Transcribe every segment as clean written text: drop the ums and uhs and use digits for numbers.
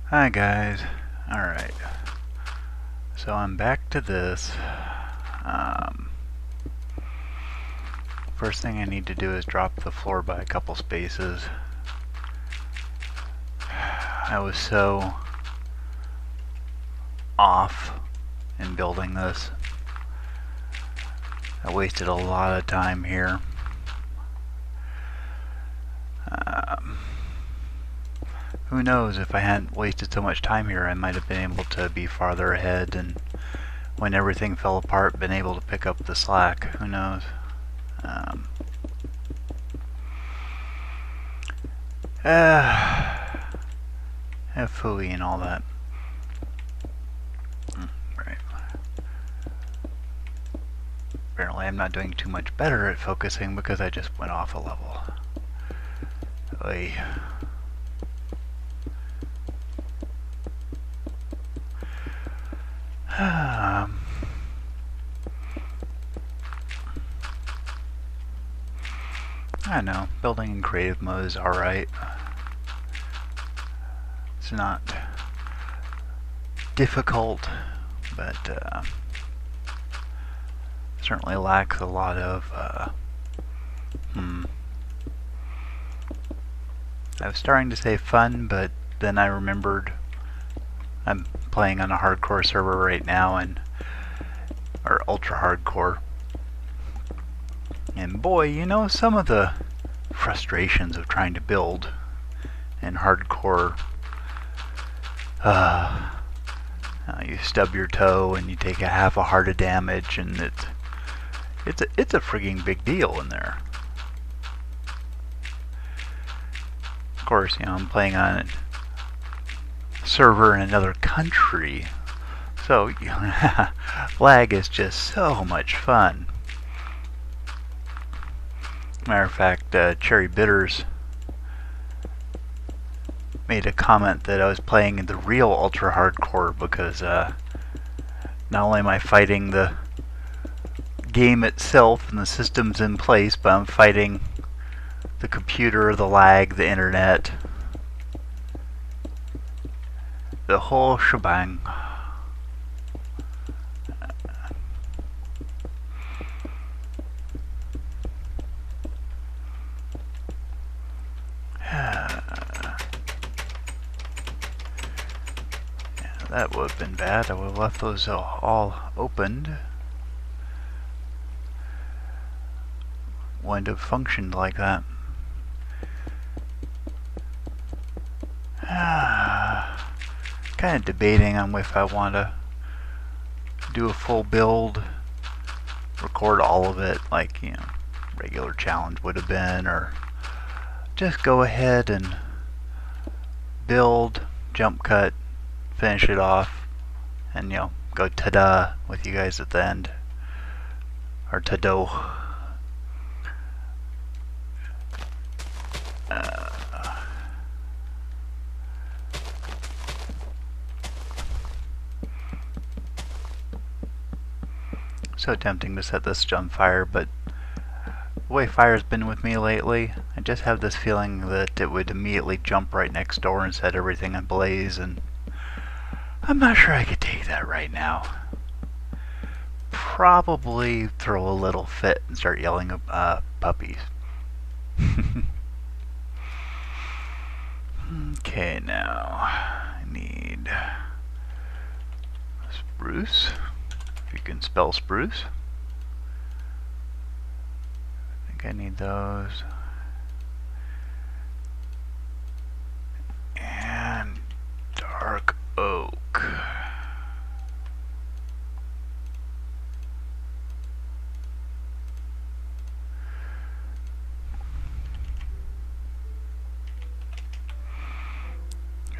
Hi guys. Alright. So I'm back to this. First thing I need to do is drop the floor by a couple spaces. I was so off in building this. I wasted a lot of time here. Who knows, if I hadn't wasted so much time here, I might have been able to be farther ahead, and when everything fell apart, been able to pick up the slack. Who knows? Have fooey and all that. Right. Apparently I'm not doing too much better at focusing because I just went off a level. Oy. I know, building in creative mode is alright. It's not difficult, but certainly lacks a lot of I was starting to say fun, but then I remembered I'm playing on a hardcore server right now, or ultra hardcore. And boy, you know, some of the frustrations of trying to build in hardcore, you stub your toe and you take a half a heart of damage, and it's a frigging big deal in there. Of course, you know, I'm playing on a server in another country, so lag is just so much fun. Matter of fact, Cherry Bitters made a comment that I was playing in the real ultra hardcore because not only am I fighting the game itself and the systems in place, but I'm fighting the computer, the lag, the internet, the whole shebang. That would have been bad. I would have left those all opened. Wouldn't have functioned like that. Kind of debating on if I want to do a full build, record all of it like, you know, regular challenge would have been, or just go ahead and build, jump cut, finish it off, and, you know, go ta-da with you guys at the end, or ta-do. So tempting to set this on fire, but the way fire's been with me lately, I just have this feeling that it would immediately jump right next door and set everything ablaze, and I'm not sure I could take that right now. Probably throw a little fit and start yelling at puppies. Okay, now I need spruce. If you can spell spruce. I think I need those. And dark oak.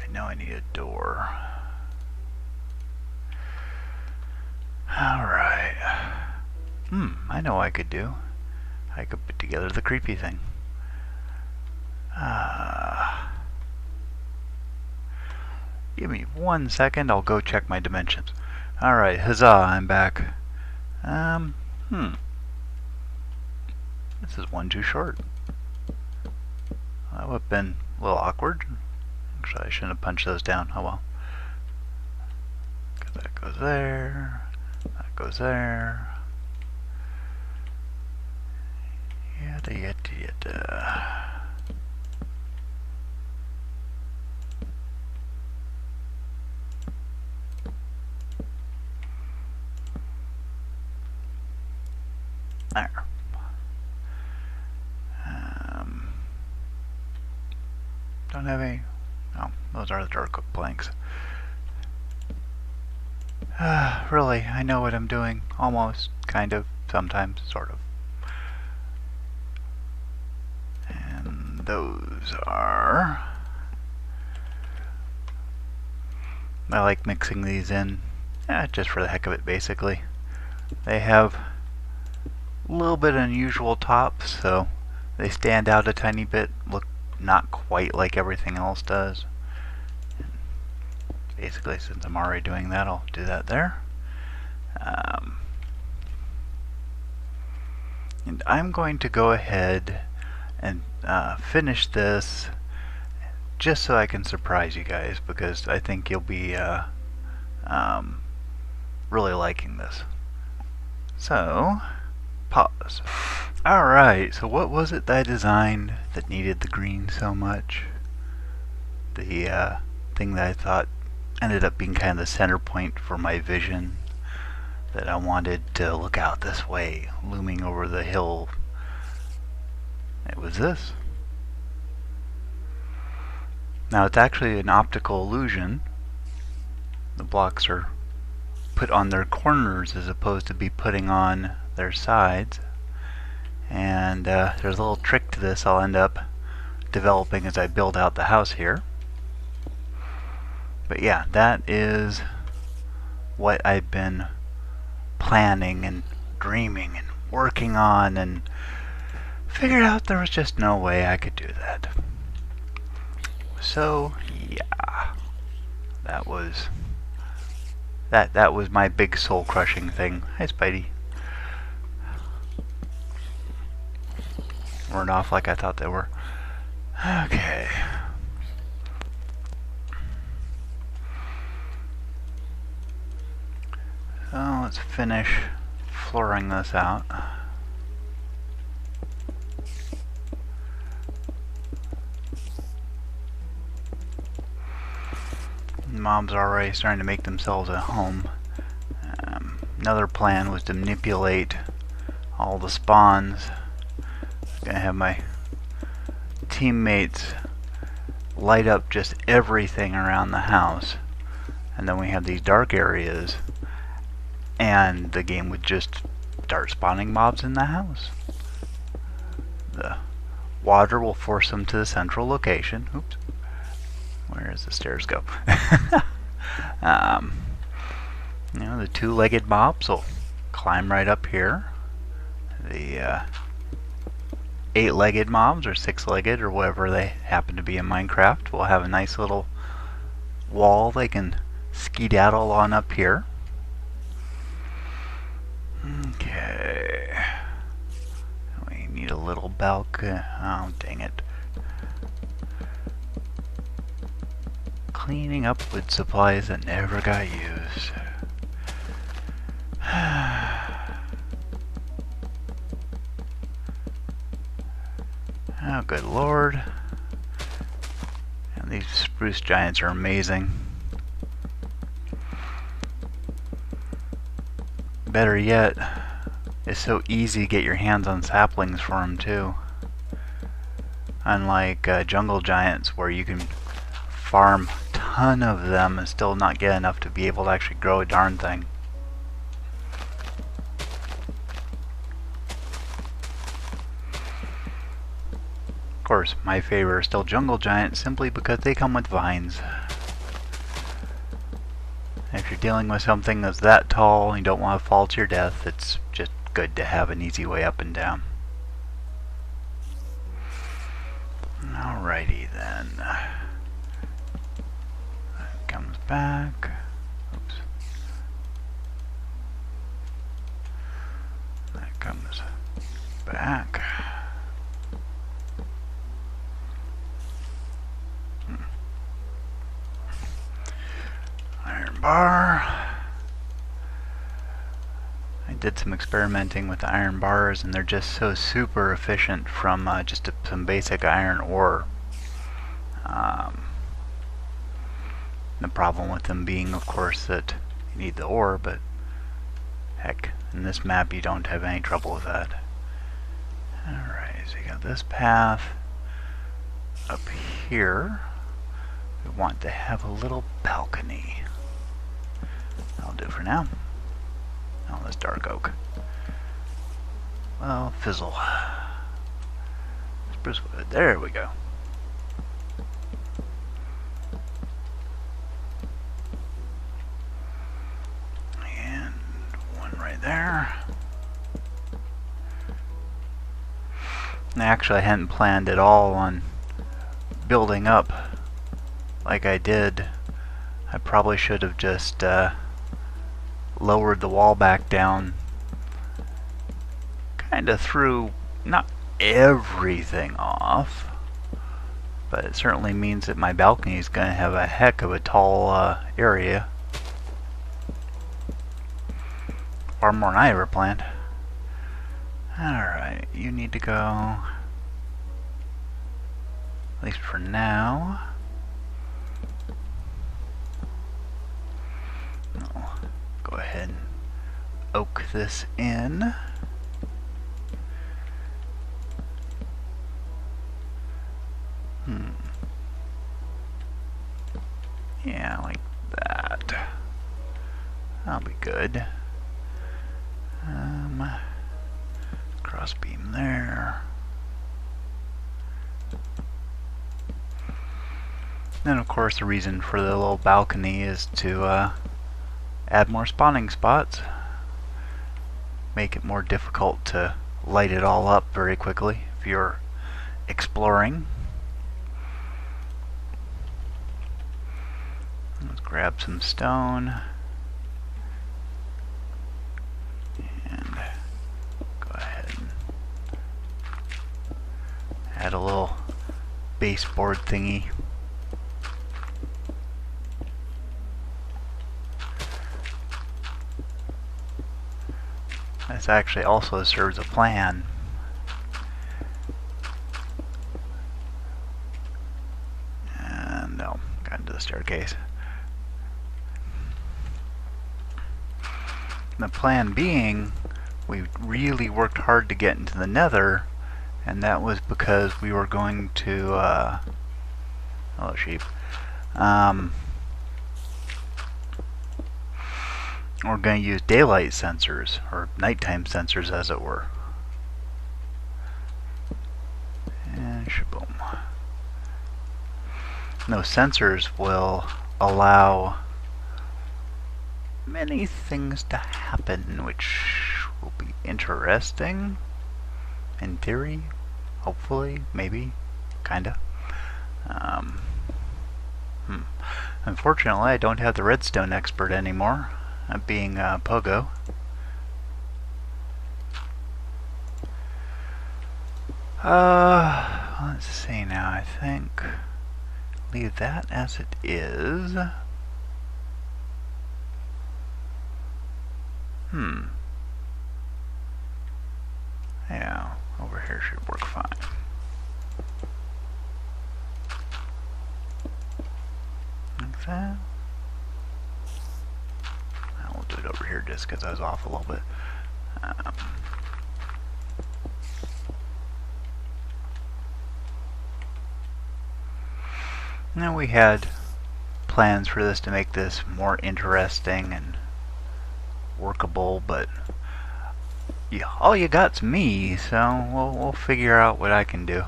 I know I need a door. Alright. I know what I could do. I could put together the creepy thing. Give me 1 second, I'll go check my dimensions. Alright, huzzah, I'm back. This is one too short. That would have been a little awkward. Actually, I shouldn't have punched those down. Oh well. That goes there. That goes there. Yada yada yada. There. Don't have any. Oh, those are the dark oak planks. Really, I know what I'm doing. Almost, kind of, sometimes, sort of. And those are... I like mixing these in, just for the heck of it, basically. They have a little bit unusual tops, so they stand out a tiny bit, look not quite like everything else does. Basically, since I'm already doing that, I'll do that there. And I'm going to go ahead and finish this just so I can surprise you guys, because I think you'll be really liking this. So, pause. Alright, so what was it that I designed that needed the green so much? The thing that I thought ended up being kind of the center point for my vision, that I wanted to look out this way, looming over the hill. It was this. Now it's actually an optical illusion. The blocks are put on their corners as opposed to be putting on their sides. And there's a little trick to this I'll end up developing as I build out the house here. But yeah, that is what I've been planning and dreaming and working on, and figured out there was just no way I could do that. So yeah, that was my big soul crushing thing. Hi Spidey. Weren't off like I thought they were. Okay. So let's finish flooring this out. Mobs are already starting to make themselves at home. Another plan was to manipulate all the spawns. I'm gonna have my teammates light up just everything around the house, and then we have these dark areas, and the game would just start spawning mobs in the house. The water will force them to the central location. Oops. Where does the stairs go? You know, the two-legged mobs will climb right up here. The eight-legged mobs, or six-legged, or whatever they happen to be in Minecraft, will have a nice little wall they can skedaddle on up here. Okay. We need a little balcony. Oh, dang it. Cleaning up wood supplies that never got used. Oh, good lord. And these spruce giants are amazing. Better yet, it's so easy to get your hands on saplings for them too. Unlike jungle giants, where you can farm a ton of them and still not get enough to be able to actually grow a darn thing. Of course, my favorite are still jungle giants, simply because they come with vines. If you're dealing with something that's that tall and you don't want to fall to your death, it's just good to have an easy way up and down. Alrighty then. That comes back. Oops. That comes back. iron bar. I did some experimenting with the iron bars, and they're just so super efficient from just some basic iron ore. The problem with them being, of course, that you need the ore, but heck, in this map you don't have any trouble with that. Alright, so you got this path up here. We want to have a little balcony. That'll do for now. Oh, this dark oak. Well, fizzle. Spruce wood. There we go. And one right there. Actually, I hadn't planned at all on building up like I did. I probably should have just lowered the wall back down, kind of threw not everything off, but it certainly means that my balcony is going to have a heck of a tall area, far more than I ever planned. Alright, you need to go, at least for now. Go ahead and oak this in. Yeah, like that. That'll be good. Cross beam there. Then of course the reason for the little balcony is to add more spawning spots. Make it more difficult to light it all up very quickly if you're exploring. Let's grab some stone and go ahead and add a little baseboard thingy. This actually also serves a plan. And no, got into the staircase. The plan being, we really worked hard to get into the Nether, and that was because we were going to, hello sheep, we're going to use daylight sensors, or nighttime sensors as it were. And shaboom. Those sensors will allow many things to happen, which will be interesting. In theory, hopefully, maybe, kinda. Unfortunately, I don't have the redstone expert anymore, being Pogo. Let's see now, I think leave that as it is. Yeah, over here should work fine. Like that. We'll do it over here just because I was off a little bit. Now we had plans for this to make this more interesting and workable, but all you got's me, so we'll figure out what I can do.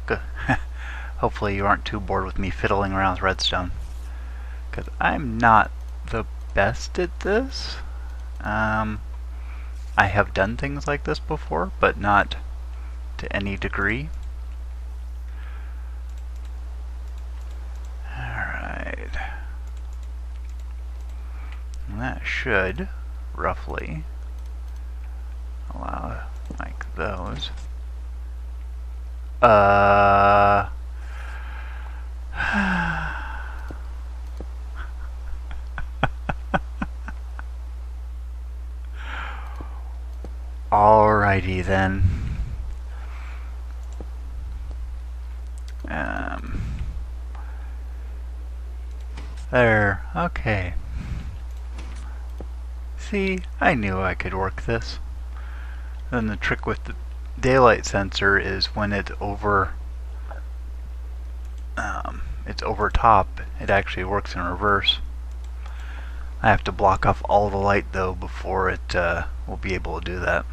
Good. Hopefully you aren't too bored with me fiddling around with redstone, because I'm not the best at this. I have done things like this before, but not to any degree. Alright. That should roughly allow like those. then there. Okay. See, I knew I could work this. Then the trick with the daylight sensor is when it's over top, it actually works in reverse. I have to block off all the light though before it will be able to do that.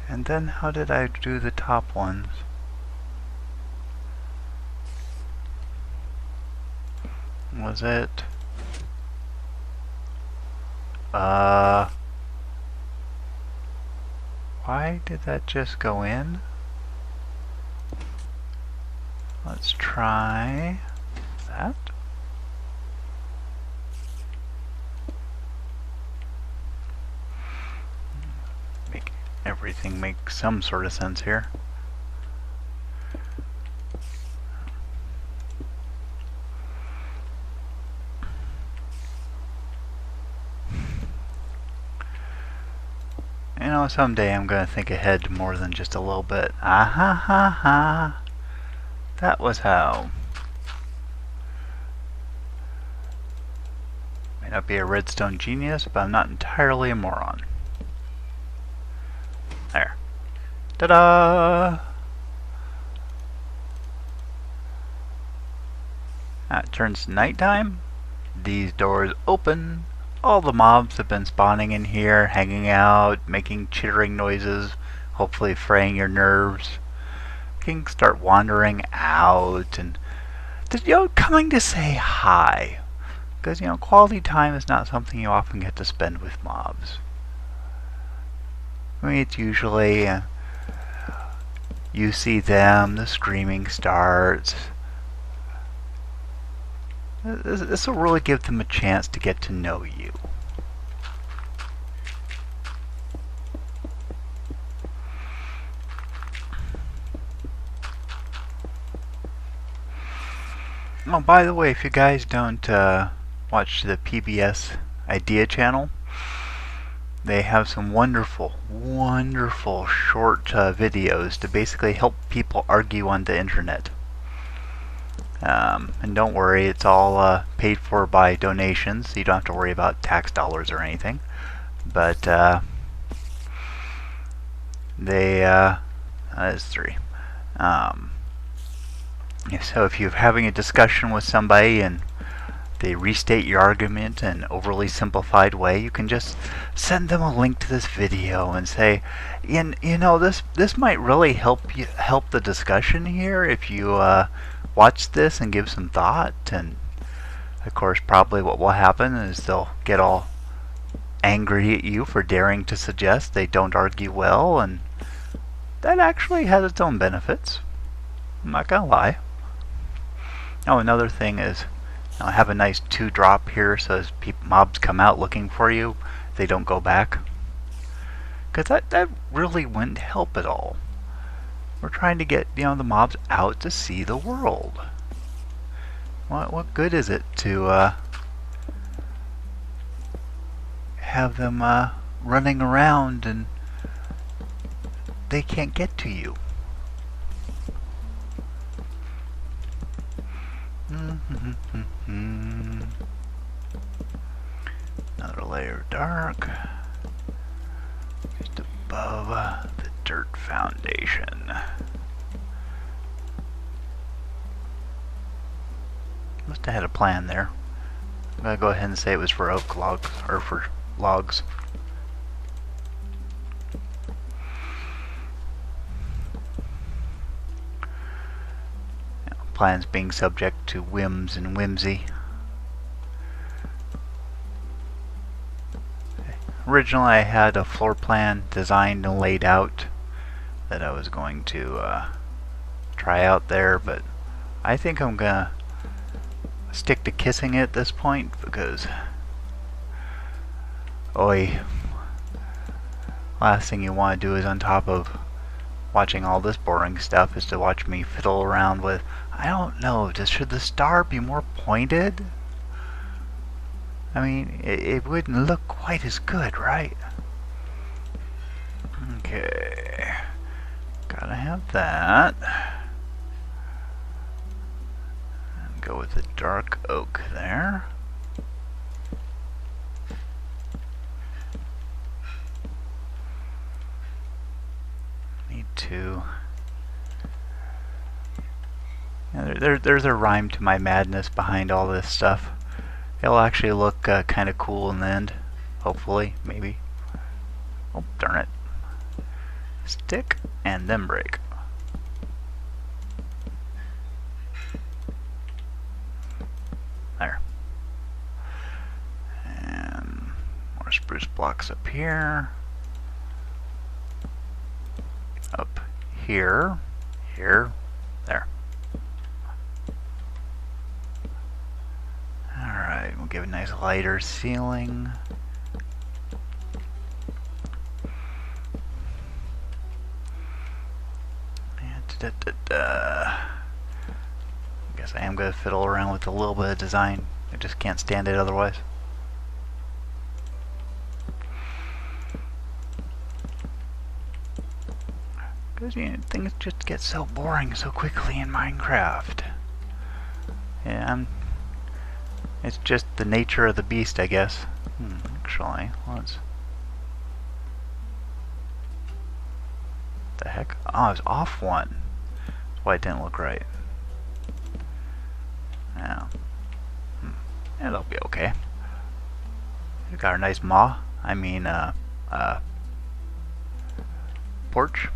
And then how did I do the top ones? Was it why did that just go in? Let's try that. Make everything make some sort of sense here. You know, someday I'm going to think ahead more than just a little bit. Ah ha ha ha. That was how. May not be a redstone genius, but I'm not entirely a moron. There. Ta-da! It turns to nighttime. These doors open. All the mobs have been spawning in here, hanging out, making chittering noises, hopefully fraying your nerves. You can start wandering out and coming to say hi. Because, quality time is not something you often get to spend with mobs. I mean, it's usually you see them, the screaming starts. This will really give them a chance to get to know you. Oh, by the way, if you guys don't watch the PBS Idea channel, they have some wonderful, wonderful short videos to basically help people argue on the internet. And don't worry, it's all paid for by donations, so you don't have to worry about tax dollars or anything. But that is 3. So if you're having a discussion with somebody and they restate your argument in an overly simplified way, you can just send them a link to this video and say, this might really help the discussion here if you watch this and give some thought. And of course, probably what will happen is they'll get all angry at you for daring to suggest they don't argue well, and that actually has its own benefits. I'm not gonna lie. Oh, another thing is, have a nice 2-drop here, so as mobs come out looking for you, they don't go back. Because that really wouldn't help at all. We're trying to get the mobs out to see the world. What good is it to have them running around and they can't get to you? Another layer of dark just above the dirt foundation. Must have had a plan there. I'm gonna go ahead and say it was for oak logs, or for logs. Plans being subject to whims and whimsy. Originally I had a floor plan designed and laid out that I was going to try out there, but I think I'm gonna stick to kissing it at this point, because last thing you want to do is, on top of watching all this boring stuff, is to watch me fiddle around with, I don't know, should the star be more pointed? I mean, it wouldn't look quite as good, right? Okay. Gotta have that. And go with the dark oak there. Need to... Yeah, there's a rhyme to my madness behind all this stuff. It'll actually look kind of cool in the end. Hopefully, maybe. Oh, darn it. Stick and then break. There. And more spruce blocks up here. Up here. Here. There. Alright, we'll give a nice lighter ceiling. I guess I am going to fiddle around with a little bit of design. I just can't stand it otherwise. Because you know, things just get so boring so quickly in Minecraft. Yeah, it's just the nature of the beast, I guess. Actually, let's... The heck? Oh, I was off one. That's why it didn't look right. Yeah. It'll be okay. We got our nice porch.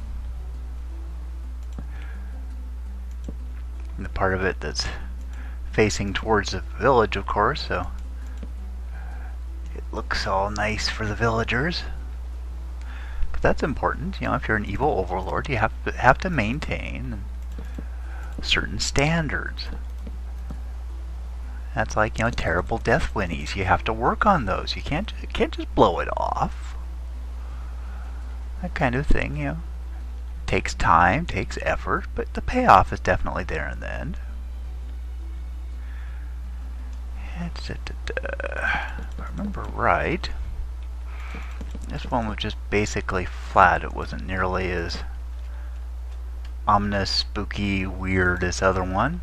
And the part of it that's facing towards the village, of course, so it looks all nice for the villagers. But that's important, you know, if you're an evil overlord, you have to maintain certain standards. That's like, you know, terrible death winnies. You have to work on those. You can't just blow it off. That kind of thing, you know, takes time, takes effort, but the payoff is definitely there in the end. If I remember right, this one was just basically flat. It wasn't nearly as ominous, spooky, weird as the other one.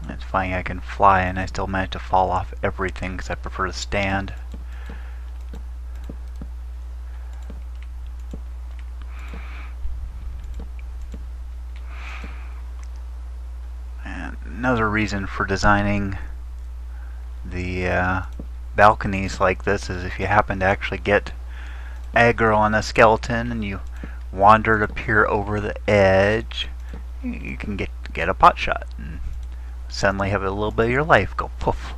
It's funny, I can fly and I still manage to fall off everything because I prefer to stand. And another reason for designing the balconies like this is if you happen to actually get aggro on a skeleton and you wander to peer over the edge, you can get a pot shot and suddenly have a little bit of your life go poof.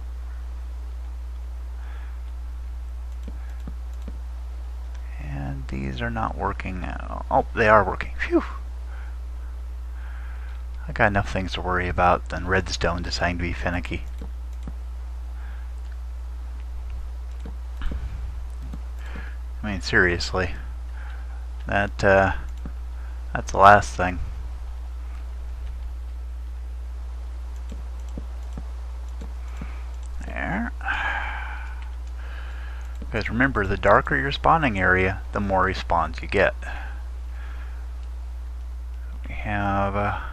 And these are not working now. Oh, they are working. Phew. I got enough things to worry about than redstone deciding to be finicky. I mean, seriously. That's the last thing. There. Because remember, the darker your spawning area, the more respawns you get. We have a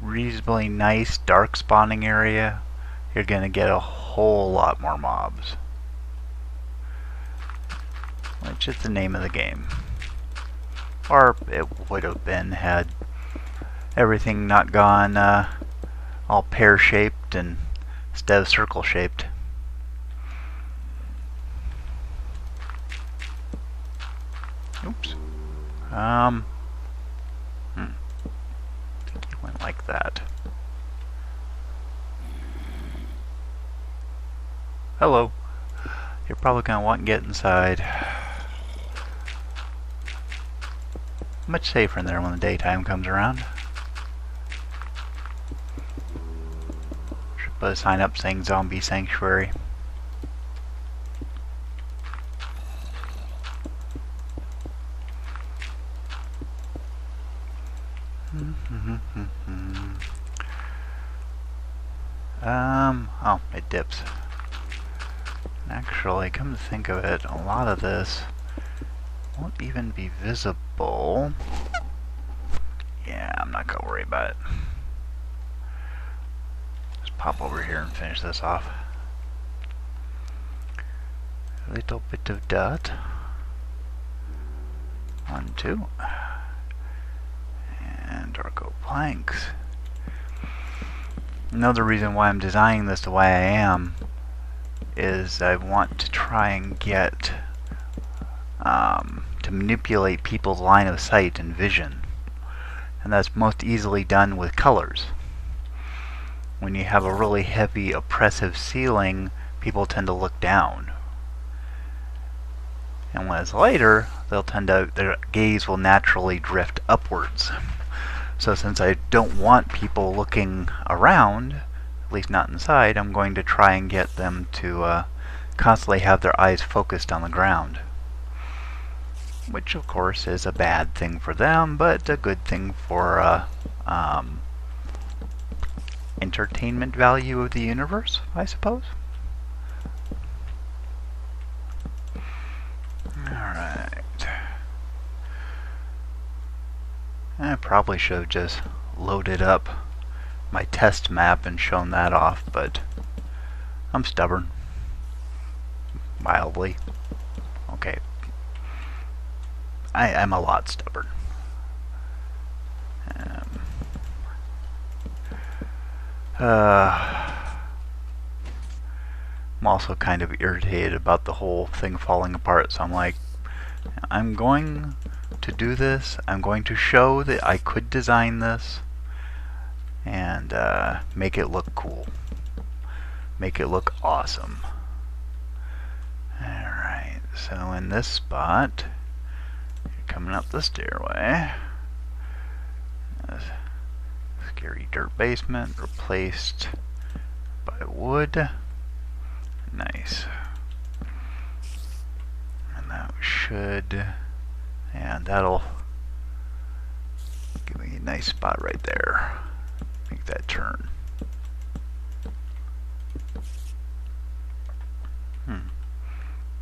reasonably nice dark spawning area. You're going to get a whole lot more mobs. Which is the name of the game. Or it would have been had everything not gone all pear-shaped and instead of circle-shaped. Oops. I think it went like that. Hello. You're probably going to want to get inside. Much safer in there when the daytime comes around. Should put a sign up saying Zombie Sanctuary. Oh, it dips. Actually, come to think of it, a lot of this won't even be visible. Yeah, I'm not gonna worry about it. Just pop over here and finish this off. A little bit of dot. 1, 2. And Darko planks. Another reason why I'm designing this the way I am is I want to try and get to manipulate people's line of sight and vision, and that's most easily done with colors. When you have a really heavy oppressive ceiling, people tend to look down, and when it's lighter, their gaze will naturally drift upwards. So since I don't want people looking around, at least not inside, I'm going to try and get them to constantly have their eyes focused on the ground. Which of course is a bad thing for them, but a good thing for entertainment value of the universe, I suppose. Alright. I probably should have just loaded up my test map and shown that off, but I'm stubborn. Mildly. Okay. I'm a lot stubborn. I'm also kind of irritated about the whole thing falling apart, so I'm like, I'm going to do this. I'm going to show that I could design this and make it look cool. Make it look awesome. Alright, so in this spot, coming up the stairway, scary dirt basement replaced by wood. Nice. And that should, and that'll give me a nice spot right there. Make that turn.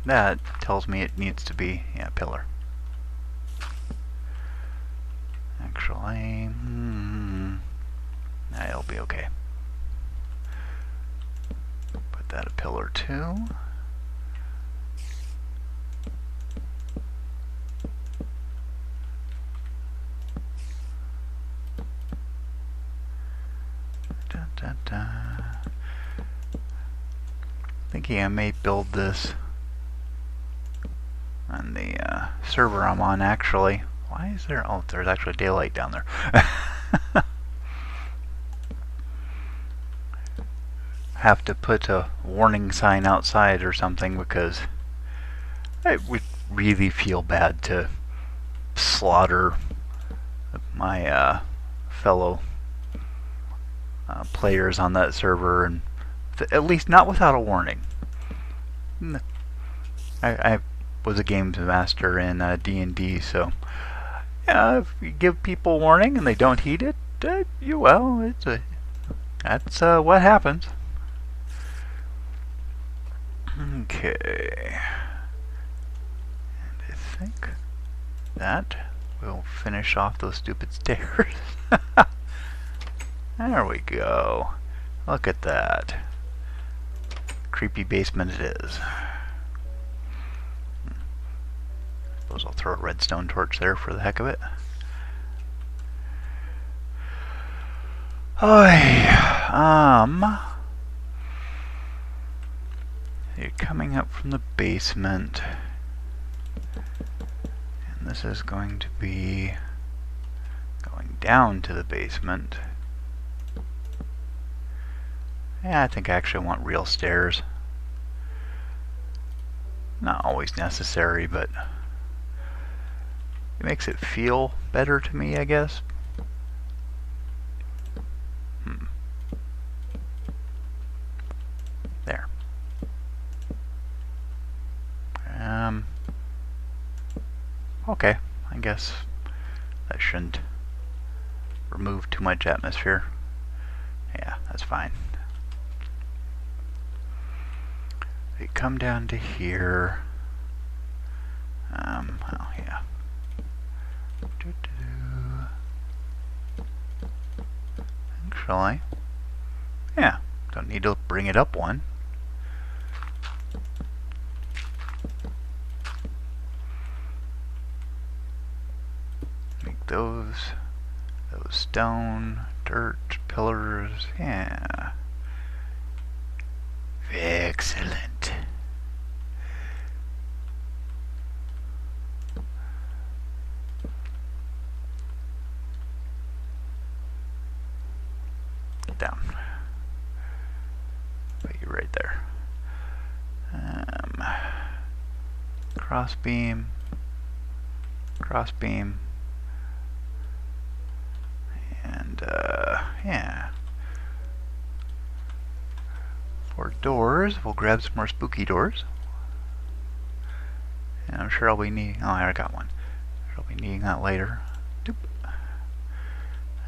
That tells me it needs to be, yeah, pillar. Actually, that'll be okay. Put that a pillar too. Thinking I may build this on the server I'm on, actually. Why is there? Oh, there's actually daylight down there. Have to put a warning sign outside or something, because I would really feel bad to slaughter my fellow players on that server, and at least not without a warning. I was a games master in D&D, so if you give people warning and they don't heed it, that's what happens. Okay, and I think that will finish off those stupid stairs. There we go. Look at that. Creepy basement it is. Suppose I'll throw a redstone torch there for the heck of it. You're coming up from the basement, and this is going to be going down to the basement. Yeah, I think I actually want real stairs. Not always necessary, but it makes it feel better to me, I guess. There. Okay, I guess that shouldn't remove too much atmosphere. Yeah, that's fine. They come down to here. Oh yeah. Actually, yeah, don't need to bring it up one. Make those stone, dirt, pillars, yeah. Excellent. Down. Put you right there. Cross beam. And yeah. For doors, we'll grab some more spooky doors. And I'm sure I'll be needing. Oh, I already got one. I'll be needing that later. Doop.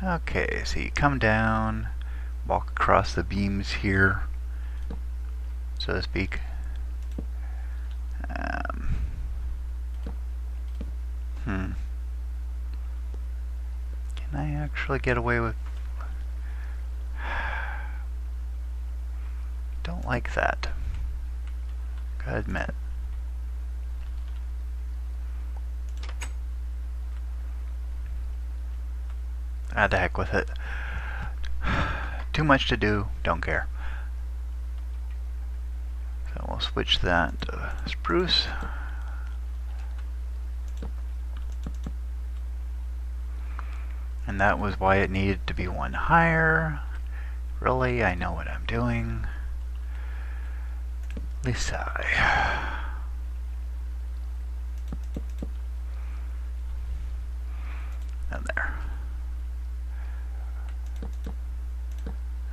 Okay, so you come down, walk across the beams here, so to speak. Can I actually get away with... Don't like that. Gotta admit. The heck with it. Too much to do, don't care. So we'll switch that to spruce. And that was why it needed to be one higher. Really, I know what I'm doing. At least I. And there.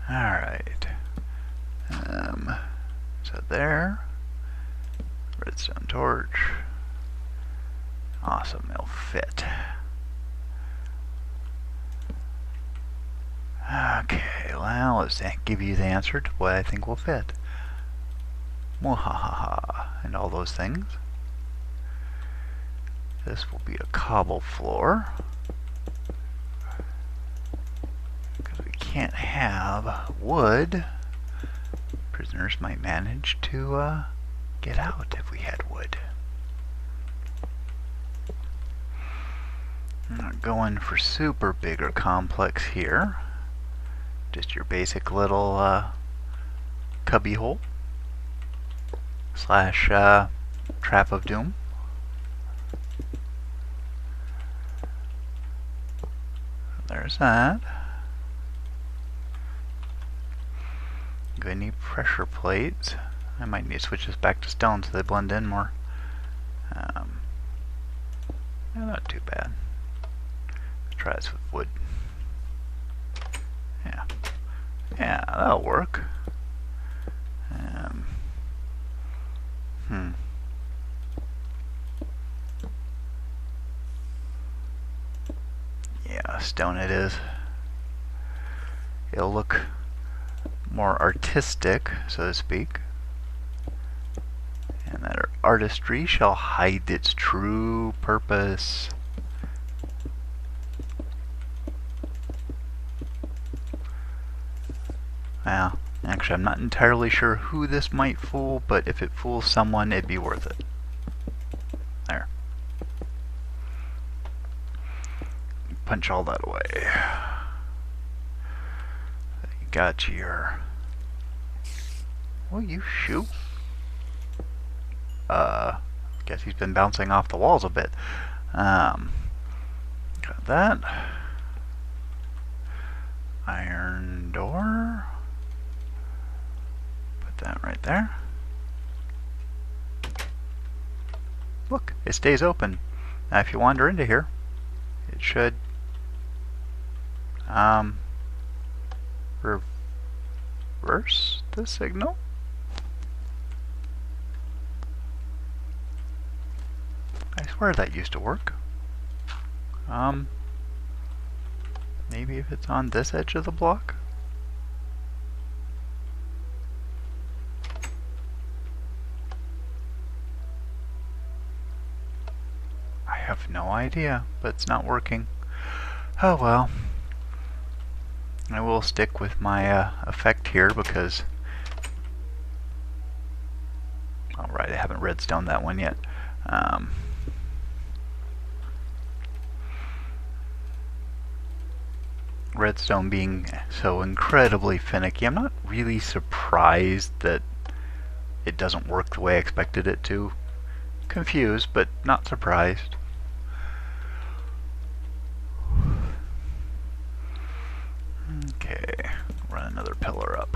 Alright. So there. Redstone torch. Awesome, it'll fit. Okay, well, let's give you the answer to what I think will fit. Mwahaha, and all those things. This will be a cobble floor. Because we can't have wood. Prisoners might manage to get out if we had wood. I'm not going for super big or complex here. Just your basic little cubby hole slash trap of doom. There's that. Gonna need pressure plates. I might need to switch this back to stone so they blend in more. Not too bad. Let's try this with wood. Yeah, that'll work. Yeah, stone it is. It'll look more artistic, so to speak. And that artistry shall hide its true purpose. Well, actually, I'm not entirely sure who this might fool, but if it fools someone, it'd be worth it. There. Punch all that away. You got your... Will you shoot? Guess he's been bouncing off the walls a bit. Got that. Iron door. That right there. Look, it stays open. Now if you wander into here, it should reverse the signal. I swear that used to work. Maybe if it's on this edge of the block. have no idea, but it's not working. Oh well. I will stick with my effect here because... Alright, I haven't redstone that one yet. Redstone being so incredibly finicky, I'm not really surprised that it doesn't work the way I expected it to. Confused, but not surprised. Okay, run another pillar up.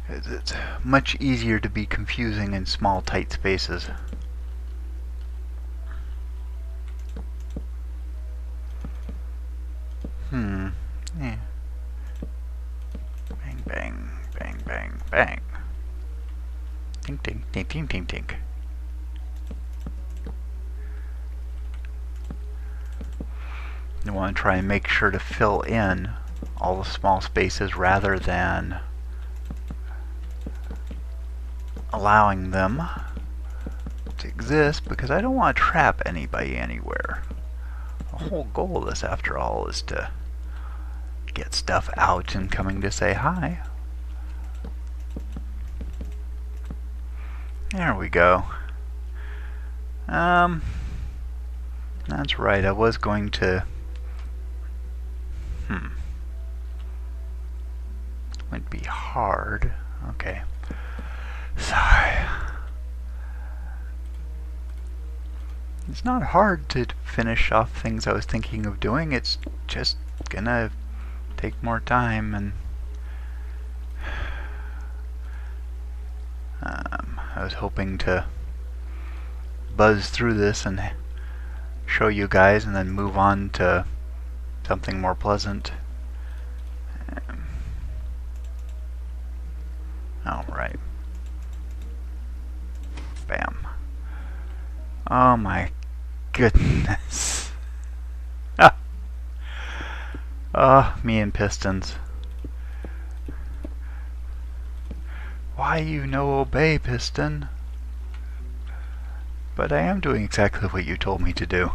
It's much easier to be confusing in small, tight spaces. Yeah. Bang, bang, bang, bang, bang. Tink, tink, tink, tink, tink, tink. You want to try and make sure to fill in all the small spaces rather than allowing them to exist, because I don't want to trap anybody anywhere. The whole goal of this, after all, is to get stuff out and coming to say hi. There we go. That's right, I was going to... Wouldn't be hard. Okay. Sorry. It's not hard to finish off things I was thinking of doing, it's just gonna take more time, and I was hoping to buzz through this and show you guys and then move on to something more pleasant. Alright. Bam. Oh my goodness. Me and pistons. Why you no obey, piston? But I am doing exactly what you told me to do.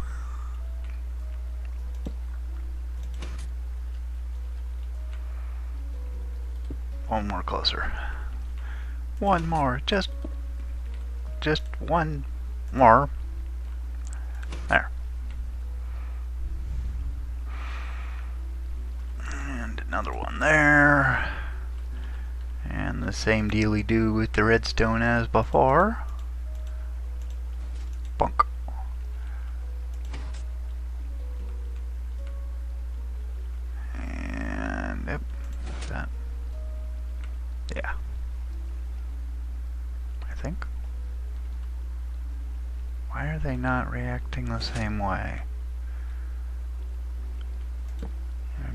One more closer. One more, just one more. There. And another one there. And the same deal we do with the redstone as before. Bunk. And yep, that. Yeah. I think. Why are they not reacting the same way?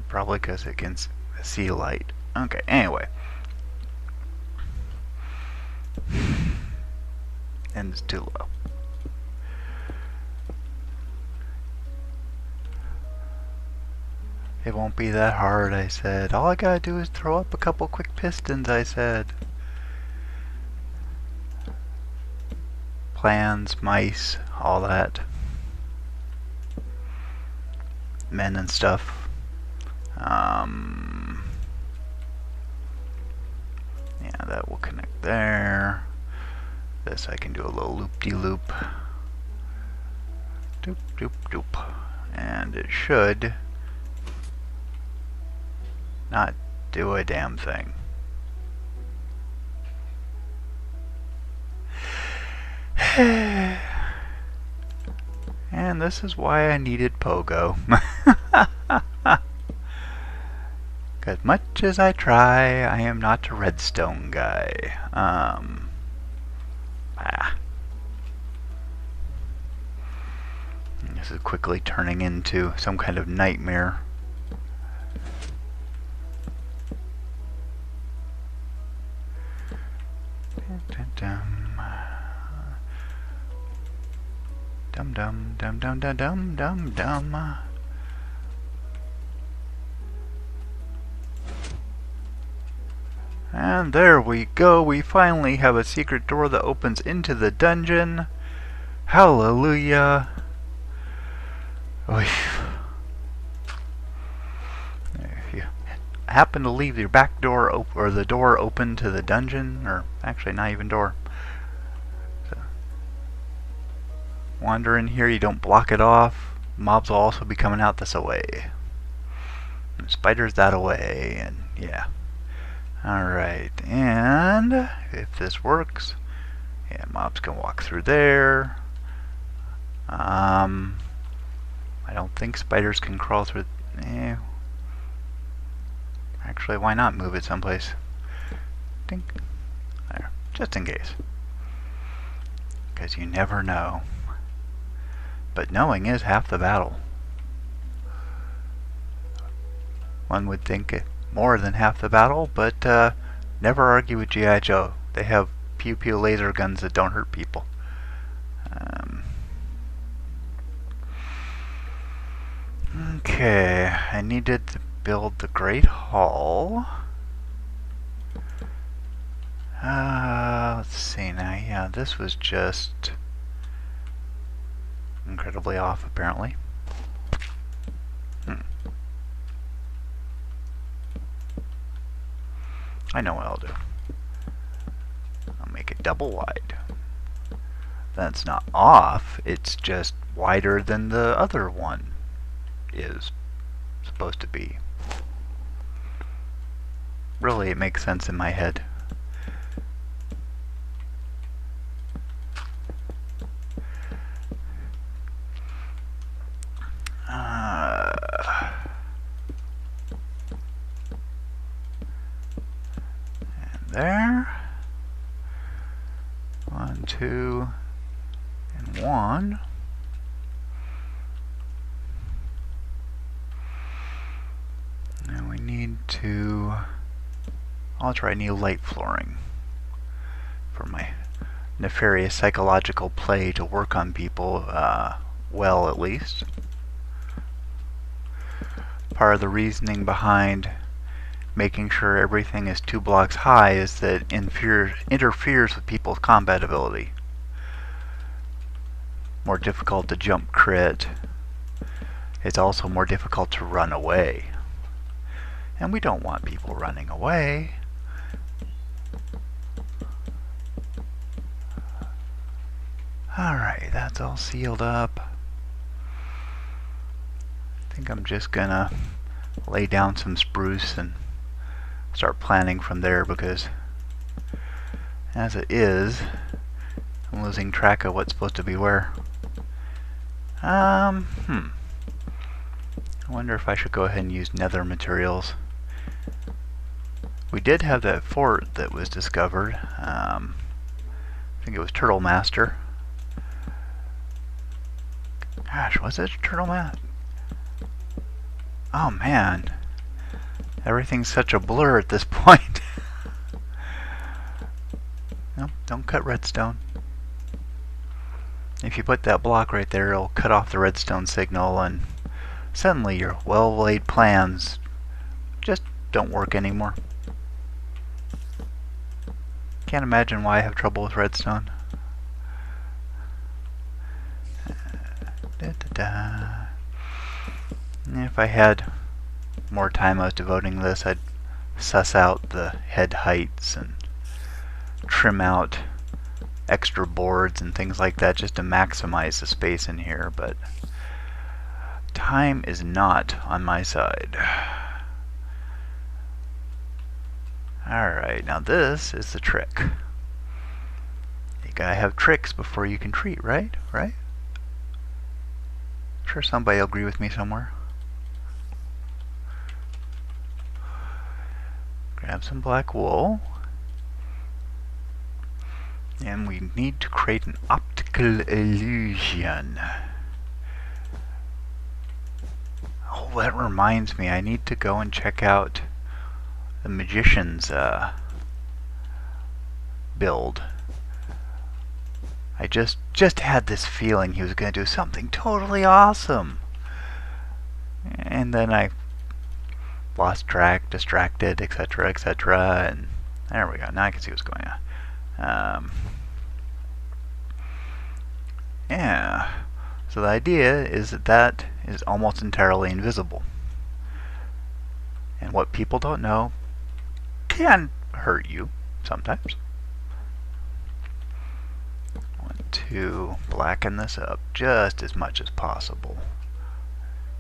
Probably because it can see light. Okay, anyway. And it's too low. It won't be that hard, I said. All I gotta do is throw up a couple quick pistons, I said. Plans, mice, all that. Men and stuff. Yeah, that will connect there. This I can do a little loop-de-loop. Doop, doop, doop. And it should not do a damn thing. And this is why I needed Pogo. As much as I try, I am not a redstone guy. This is quickly turning into some kind of nightmare. Dum dum dum dum dum dum dum dum. And there we go, we finally have a secret door that opens into the dungeon. Hallelujah. If you happen to leave your back door or the door open to the dungeon, or actually not even door, so wander in here, you don't block it off, mobs will also be coming out this way. And spiders that away, and yeah. Alright, and if this works, yeah, mobs can walk through there. I don't think spiders can crawl through. Actually, why not move it someplace? Dink. There, just in case. Because you never know. But knowing is half the battle. One would think more than half the battle, but never argue with G.I. Joe. They have pew-pew laser guns that don't hurt people. Okay, I needed to build the Great Hall. Let's see now. Yeah, this was just incredibly off, apparently. I know what I'll do. I'll make it double wide. That's not off, it's just wider than the other one is supposed to be. Really, it makes sense in my head. There. 1, 2, and 1. Now we need to. I'll try new light flooring for my nefarious psychological play to work on people, well, at least. Part of the reasoning behind making sure everything is 2 blocks high is that interferes with people's combat ability. More difficult to jump crit. It's also more difficult to run away. And we don't want people running away. Alright, that's all sealed up. I think I'm just gonna lay down some spruce and start planning from there, because as it is, I'm losing track of what's supposed to be where. I wonder if I should go ahead and use nether materials. We did have that fort that was discovered. I think it was Turtle Master. Gosh, was it Turtle Master? Oh man. Everything's such a blur at this point. Nope, don't cut redstone. If you put that block right there, it'll cut off the redstone signal, and suddenly your well-laid plans just don't work anymore. Can't imagine why I have trouble with redstone. If I had more time I was devoting to this, I'd suss out the head heights and trim out extra boards and things like that just to maximize the space in here, but time is not on my side. Alright, now this is the trick. You gotta have tricks before you can treat, right? Right? I'm sure somebody will agree with me somewhere. Grab some black wool. And we need to create an optical illusion. Oh, that reminds me, I need to go and check out the magician's build. I just had this feeling he was going to do something totally awesome. And then I lost track, distracted, etc., etc., and There we go. Now I can see what's going on. Yeah. So the idea is that that is almost entirely invisible. And what people don't know can hurt you sometimes. I want to blacken this up just as much as possible,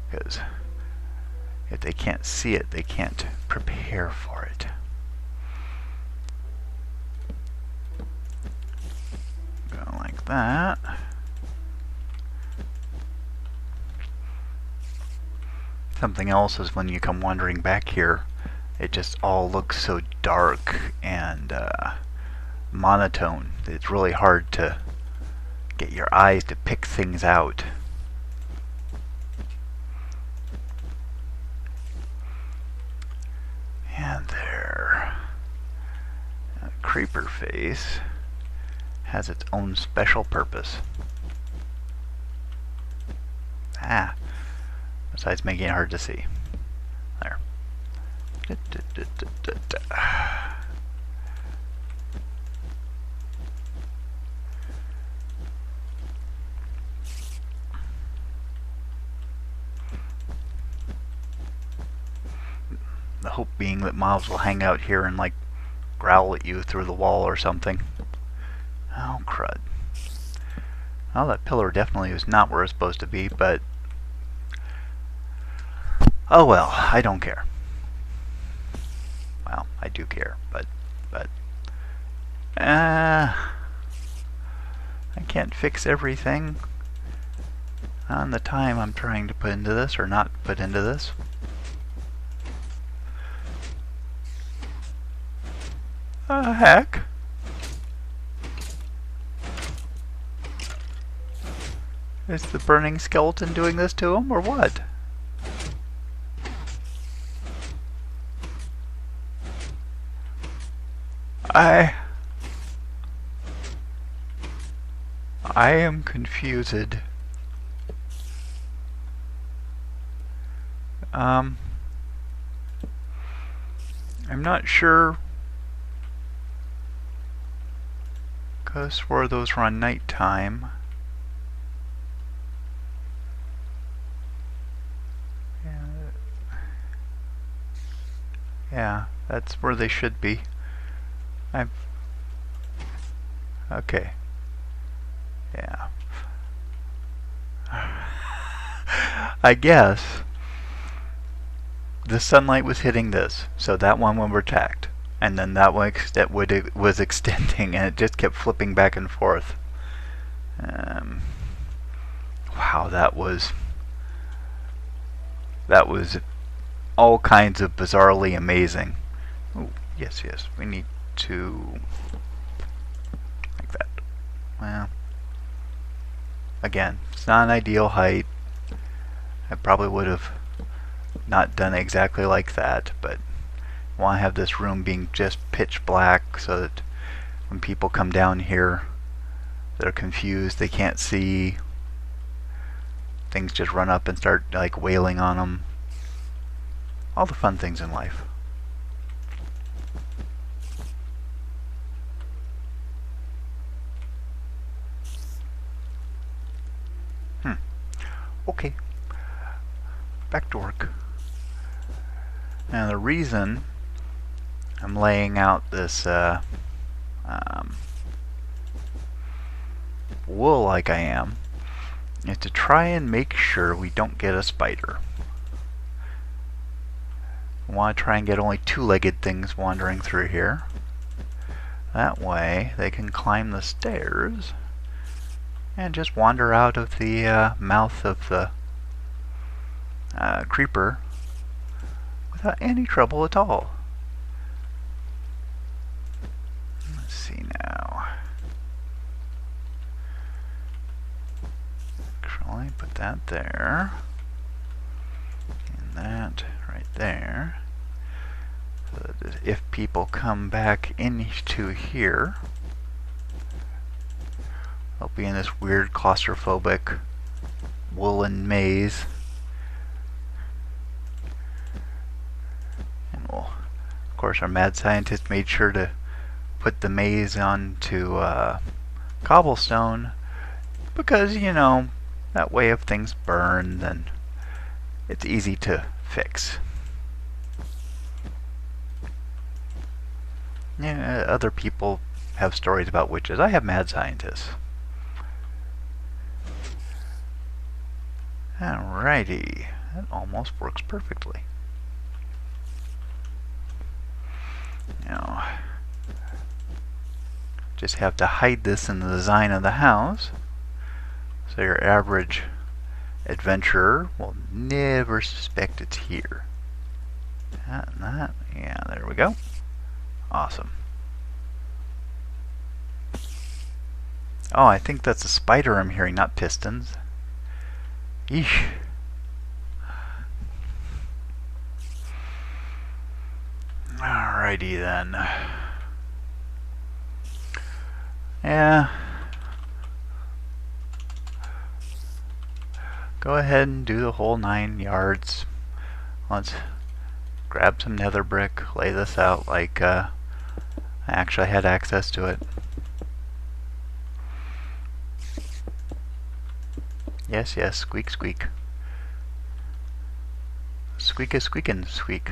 because if they can't see it, they can't prepare for it. Go like that. Something else is when you come wandering back here, it just all looks so dark and monotone. It's really hard to get your eyes to pick things out. And there. A creeper face has its own special purpose. Besides making it hard to see. There. The hope being that mobs will hang out here and like growl at you through the wall or something. Oh crud. Well, that pillar definitely is not where it's supposed to be, but oh well, I don't care. Well, I do care, but I can't fix everything on the time I'm trying to put into this or not put into this. Heck. Is the burning skeleton doing this to him, or what? I am confused. I'm not sure, because where those were on nighttime. Yeah, that's where they should be. Okay. Yeah. I guess the sunlight was hitting this, so that one were attacked, and then that one was extending, and it just kept flipping back and forth. Wow, that was all kinds of bizarrely amazing. Oh, yes, we need to like that. Well, again, it's not an ideal height. I probably would have not done exactly like that, but I want to have this room being just pitch black so that when people come down here, they're confused, they can't see, things just run up and start like wailing on them. All the fun things in life. Okay, back to work. Now the reason I'm laying out this wool like I am is to try and make sure we don't get a spider. I want to try and get only two-legged things wandering through here. That way they can climb the stairs and just wander out of the mouth of the creeper without any trouble at all. Let's see now. Actually, put that there. And that right there. So that if people come back into here, they'll be in this weird claustrophobic woolen maze. And we'll, of course, our mad scientist made sure to put the maze onto cobblestone because, you know, that way if things burn, then it's easy to fix. Yeah, other people have stories about witches. I have mad scientists. Alrighty, that almost works perfectly. Now, just have to hide this in the design of the house, so your average adventurer will never suspect it's here. That and that. Yeah, there we go. Awesome. Oh, I think that's a spider I'm hearing, not pistons. Eesh. Alrighty then. Yeah. Go ahead and do the whole 9 yards. Let's grab some nether brick, lay this out like I actually had access to it. Yes, yes, squeak, squeak. Squeak is squeakin', squeak.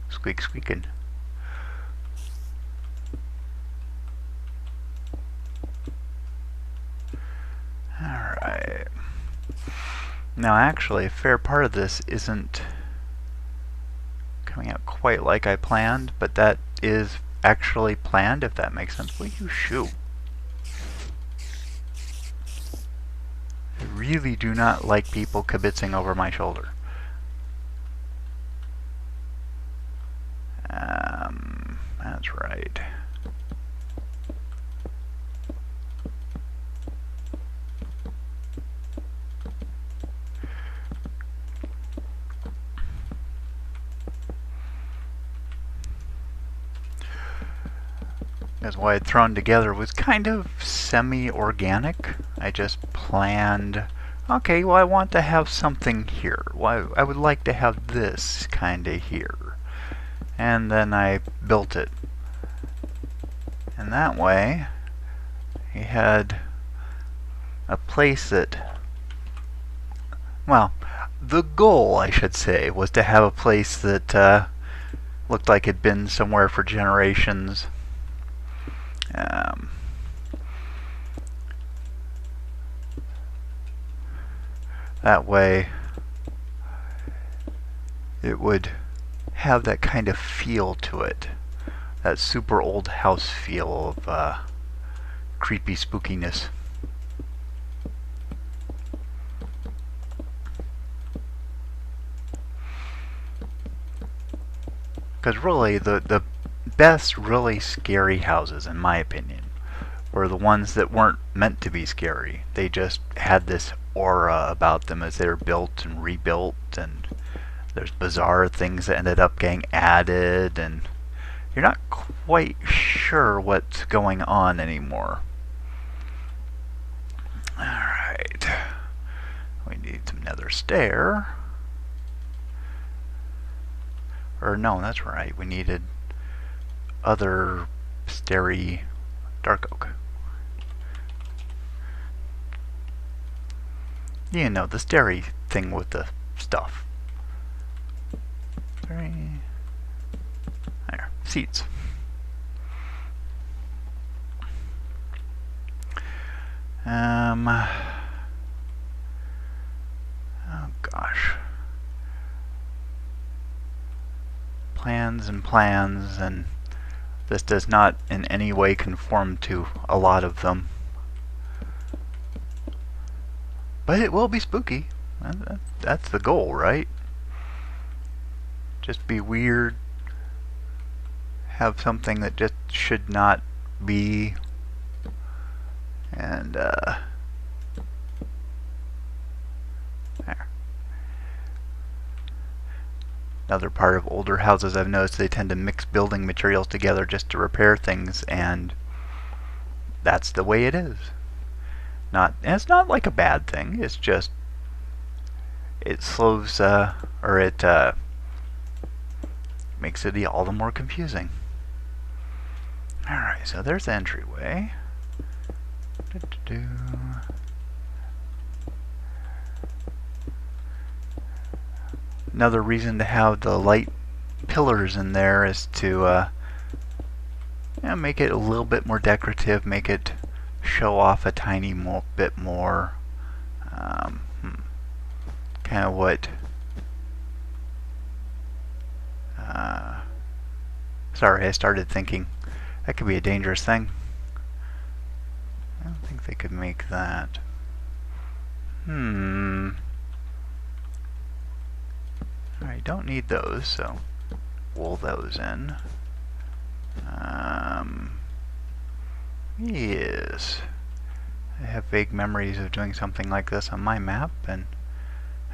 Squeak, squeakin'. Alright. Now actually, a fair part of this isn't coming out quite like I planned, but that is actually planned, if that makes sense. Will you shoo? I really do not like people kibitzing over my shoulder. That's right. Because what I had thrown together was kind of semi-organic. I just planned, okay, well I want to have something here. Well, I would like to have this kind of here. And then I built it. And that way, he had a place that, well, the goal, I should say, was to have a place that looked like it'd been somewhere for generations. That way, it would have that kind of feel to it, that super old house feel of creepy spookiness. Because really, the best really scary houses, in my opinion, were the ones that weren't meant to be scary. They just had this aura about them as they were built and rebuilt, and there's bizarre things that ended up getting added, and you're not quite sure what's going on anymore. Alright. We need some nether stair. Or no, that's right. We needed other starry dark oak. You know, the starry thing with the stuff. There. Seeds. Oh gosh. Plans and plans, and this does not in any way conform to a lot of them. But it will be spooky. That's the goal, right? Just be weird. Have something that just should not be. And, there. Another part of older houses I've noticed, they tend to mix building materials together just to repair things, and that's the way it is. And it's not like a bad thing, it's just it slows, or it makes it all the more confusing. Alright, so there's the entryway. Another reason to have the light pillars in there is to make it a little bit more decorative, make it show off a tiny bit more. Kind of what sorry, I started thinking that could be a dangerous thing. I don't think they could make that. I don't need those, so wool those in. Yes. I have vague memories of doing something like this on my map, and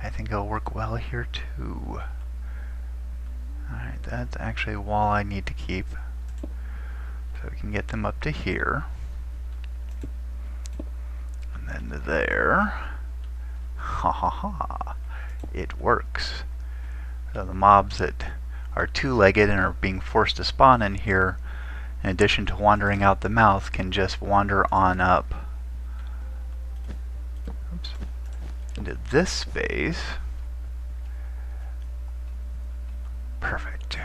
I think it'll work well here too. Alright, that's actually a wall I need to keep. So we can get them up to here. And then to there. Ha ha ha. It works. So the mobs that are two-legged and are being forced to spawn in here, in addition to wandering out the mouth, can just wander on up into this space. Perfect.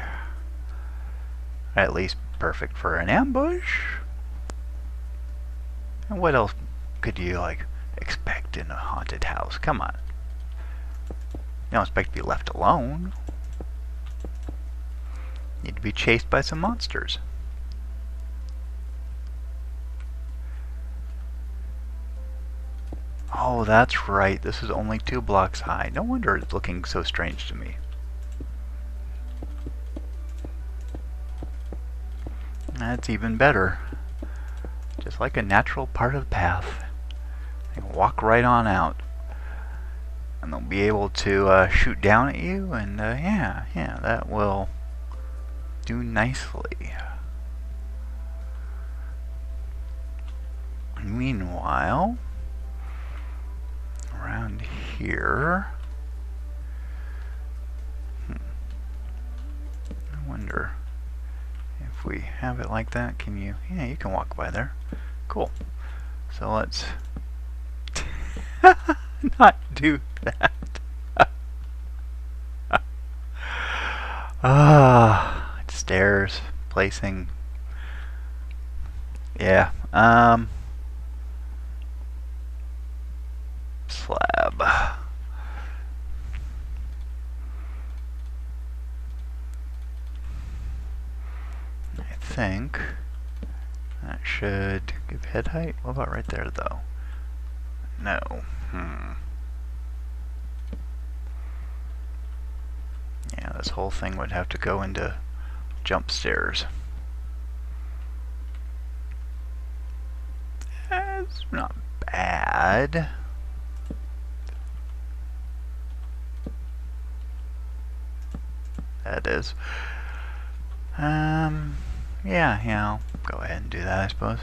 At least perfect for an ambush. And what else could you expect in a haunted house? Come on. You don't expect to be left alone. You need to be chased by some monsters. Oh, that's right. This is only 2 blocks high. No wonder it's looking so strange to me. That's even better. Just like a natural part of the path. You can walk right on out. And they'll be able to shoot down at you, and yeah, that will do nicely. Meanwhile, around here, I wonder if we have it like that. Can you? Yeah, you can walk by there. Cool. So let's not do that. Stairs, placing. Yeah. Slab. I think that should give head height. What about right there, though? No. Yeah, this whole thing would have to go into jump stairs. That's not bad. That is. Yeah, I'll go ahead and do that, I suppose.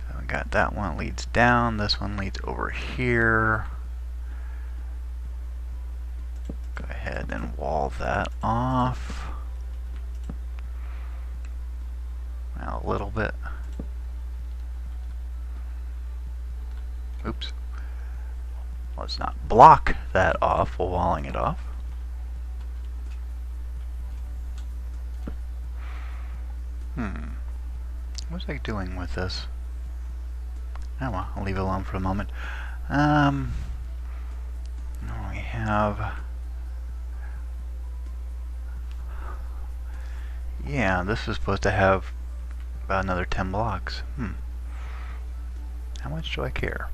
So we got that one leads down, this one leads over here. Go ahead and wall that off. Now a little bit. Oops. Let's not block that off while walling it off. What's I doing with this? Oh well, I'll leave it alone for a moment. We have... Yeah, this is supposed to have about another 10 blocks. How much do I care?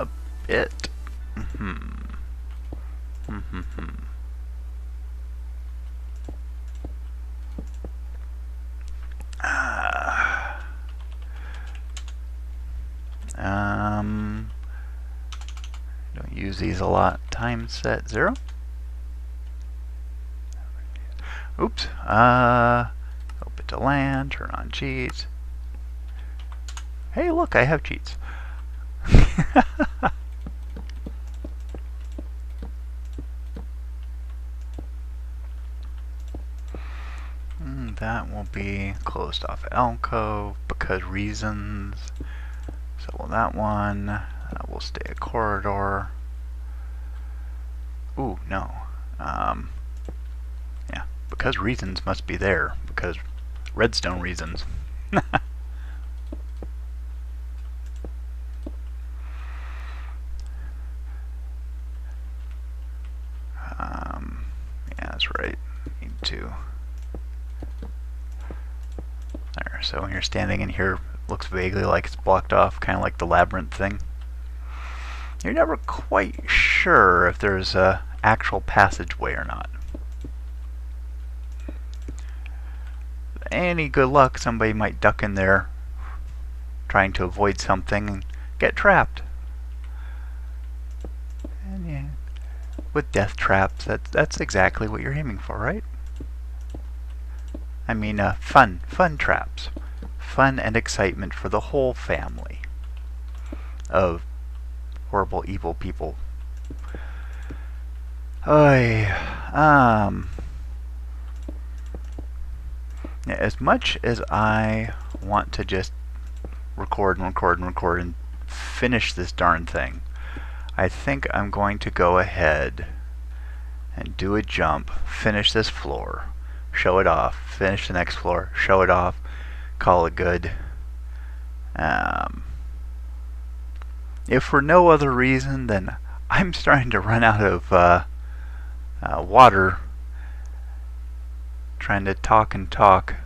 A bit. Don't use these a lot. Time set 0. Oops. Open to land, turn on cheats. Hey, look, I have cheats. that will be closed off alcove because reasons. So will that one. That will stay a corridor. Ooh, no. Yeah, because reasons must be there, because redstone reasons. Yeah, that's right. Need to. There. So when you're standing in here, it looks vaguely like it's blocked off, kind of like the labyrinth thing. You're never quite sure if there's a actual passageway or not. Any good luck, somebody might duck in there trying to avoid something and get trapped. And yeah, with death traps, that's exactly what you're aiming for, right? I mean, fun traps. Fun and excitement for the whole family of horrible, evil people. As much as I want to just record and finish this darn thing, I think I'm going to go ahead and do a jump, finish this floor, show it off, finish the next floor, show it off, call it good. If for no other reason than I'm starting to run out of water trying to talk and talk,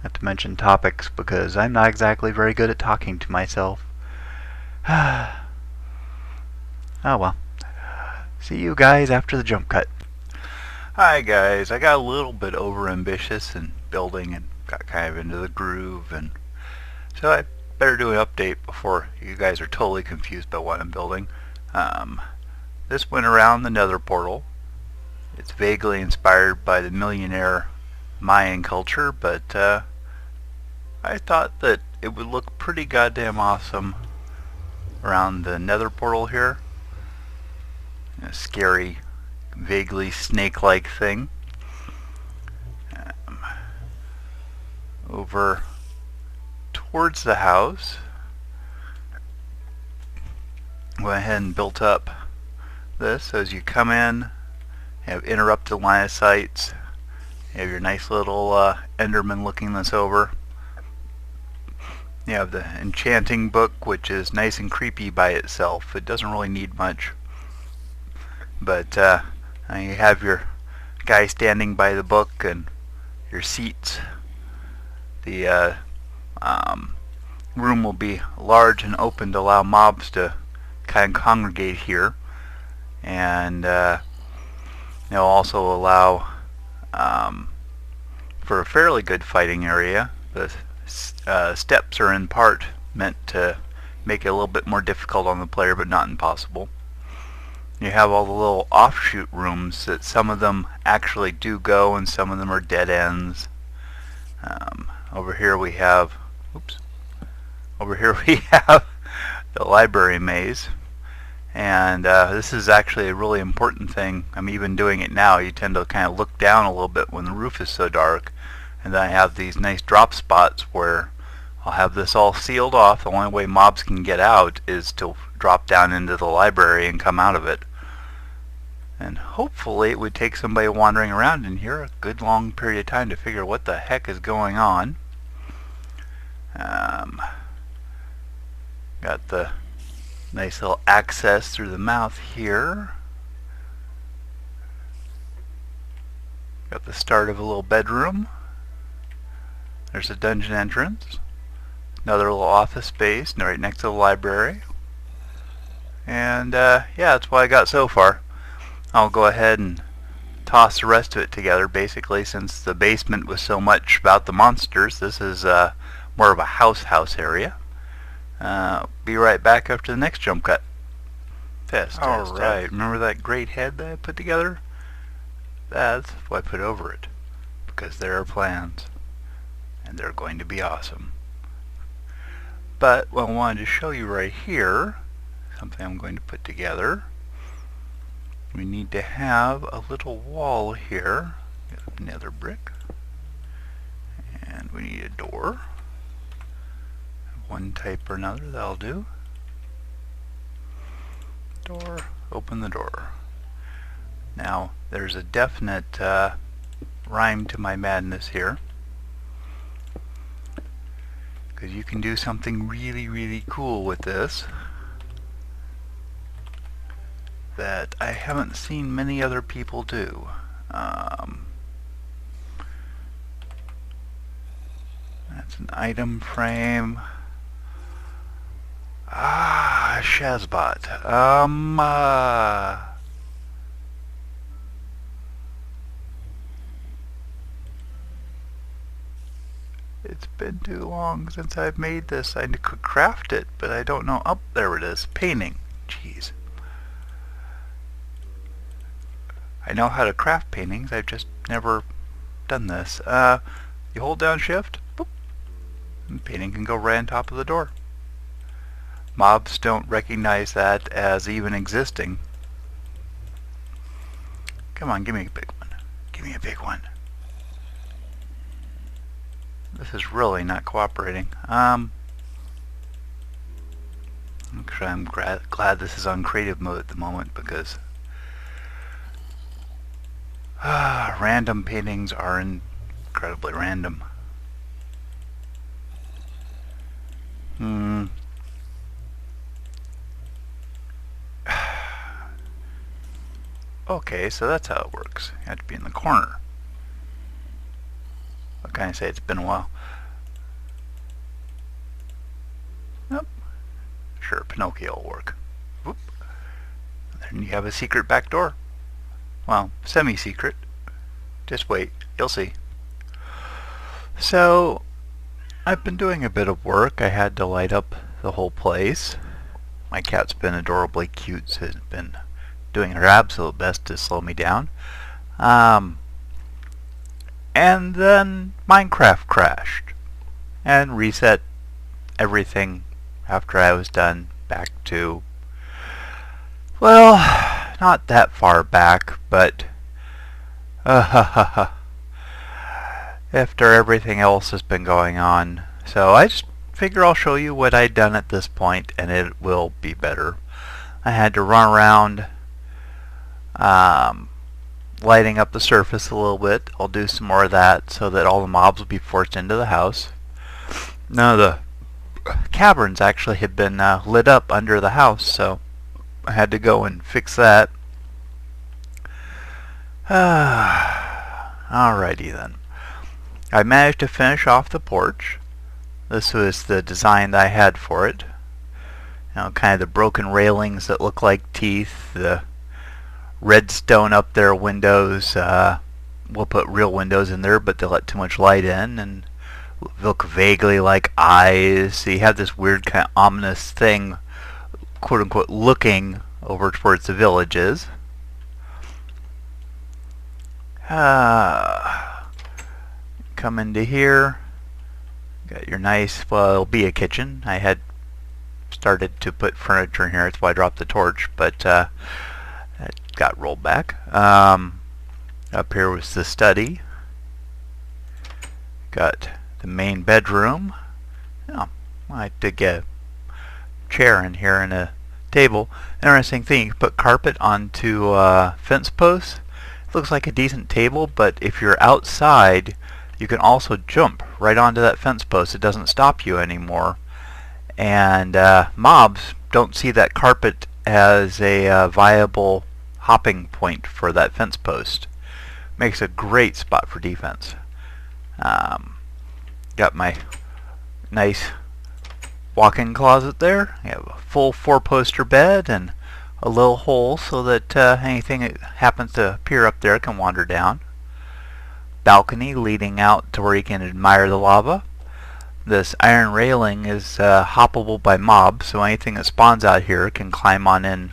not to mention topics, because I'm not exactly very good at talking to myself. Oh well. See you guys after the jump cut. Hi guys, I got a little bit over ambitious in building and got kind of into the groove, and so I better do an update before you guys are totally confused about what I'm building. This went around the nether portal. It's vaguely inspired by the millionaire Mayan culture, but I thought that it would look pretty goddamn awesome around the nether portal here. A scary, vaguely snake-like thing. Over towards the house, went ahead and built up this. As you come in, you have interrupted line of sights. You have your nice little Enderman looking this over. You have the enchanting book, which is nice and creepy by itself. It doesn't really need much. But you have your guy standing by the book and your seats. The room will be large and open to allow mobs to kind of congregate here, and they'll also allow for a fairly good fighting area. The steps are in part meant to make it a little bit more difficult on the player, but not impossible. You have all the little offshoot rooms that some of them actually do go and some of them are dead ends. Over here we have the library maze, and this is actually a really important thing. I'm even doing it now. You tend to kind of look down a little bit when the roof is so dark, and then I have these nice drop spots where I'll have this all sealed off. The only way mobs can get out is to drop down into the library and come out of it. And hopefully it would take somebody wandering around in here a good long period of time to figure what the heck is going on. Got the nice little access through the mouth here. Got the start of a little bedroom. There's a dungeon entrance. Another little office space right next to the library. And yeah, that's what I got so far. I'll go ahead and toss the rest of it together. Basically, since the basement was so much about the monsters, this is more of a house area. Be right back after the next jump cut. Alright, remember that great head that I put together? That's what I put over it. Because there are plans. And they're going to be awesome. But what I wanted to show you right here, something I'm going to put together. We need to have a little wall here. Get another brick. And we need a door. One type or another, that'll do. Door, open the door. Now, there's a definite rhyme to my madness here, because you can do something really, really cool with this that I haven't seen many other people do. That's an item frame. Shazbot. It's been too long since I've made this. I could craft it, but I don't know. Oh, there it is. Painting. Jeez. I know how to craft paintings. I've just never done this. You hold down shift, boop, and painting can go right on top of the door. Mobs don't recognize that as even existing. Come on, give me a big one. Give me a big one. This is really not cooperating. I'm glad this is on creative mode at the moment, because random paintings are incredibly random. Okay, so that's how it works. You have to be in the corner. What can I say? It's been a while. Nope. Sure, Pinocchio will work. Whoop. Then you have a secret back door. Well, semi-secret. Just wait, you'll see. So, I've been doing a bit of work. I had to light up the whole place. My cat's been adorably cute, so has been doing her absolute best to slow me down. And then Minecraft crashed and reset everything after I was done back to, well, not that far back, but after everything else has been going on. So I just figure I'll show you what I'd done at this point, and it will be better. I had to run around lighting up the surface a little bit. I'll do some more of that so that all the mobs will be forced into the house. Now the caverns actually had been lit up under the house, so I had to go and fix that. Alrighty then. I managed to finish off the porch. This was the design that I had for it. You know, kind of the broken railings that look like teeth, the redstone up there windows. We'll put real windows in there, but they'll let too much light in and look vaguely like eyes. So you have this weird kind of ominous thing, quote unquote, looking over towards the villages. Come into here. Got your nice, well, it'll be a kitchen. I had started to put furniture in here, that's why I dropped the torch, but that got rolled back. Up here was the study. Got the main bedroom. Oh, I did get a chair in here and a table. Interesting thing, you can put carpet onto fence posts. It looks like a decent table, but if you're outside, you can also jump right onto that fence post. It doesn't stop you anymore. And mobs don't see that carpet as a viable hopping point for that fence post. Makes a great spot for defense. Got my nice walk-in closet there. I have a full 4-poster bed and a little hole so that anything that happens to appear up there can wander down. Balcony leading out to where you can admire the lava. This iron railing is hoppable by mobs, so anything that spawns out here can climb on in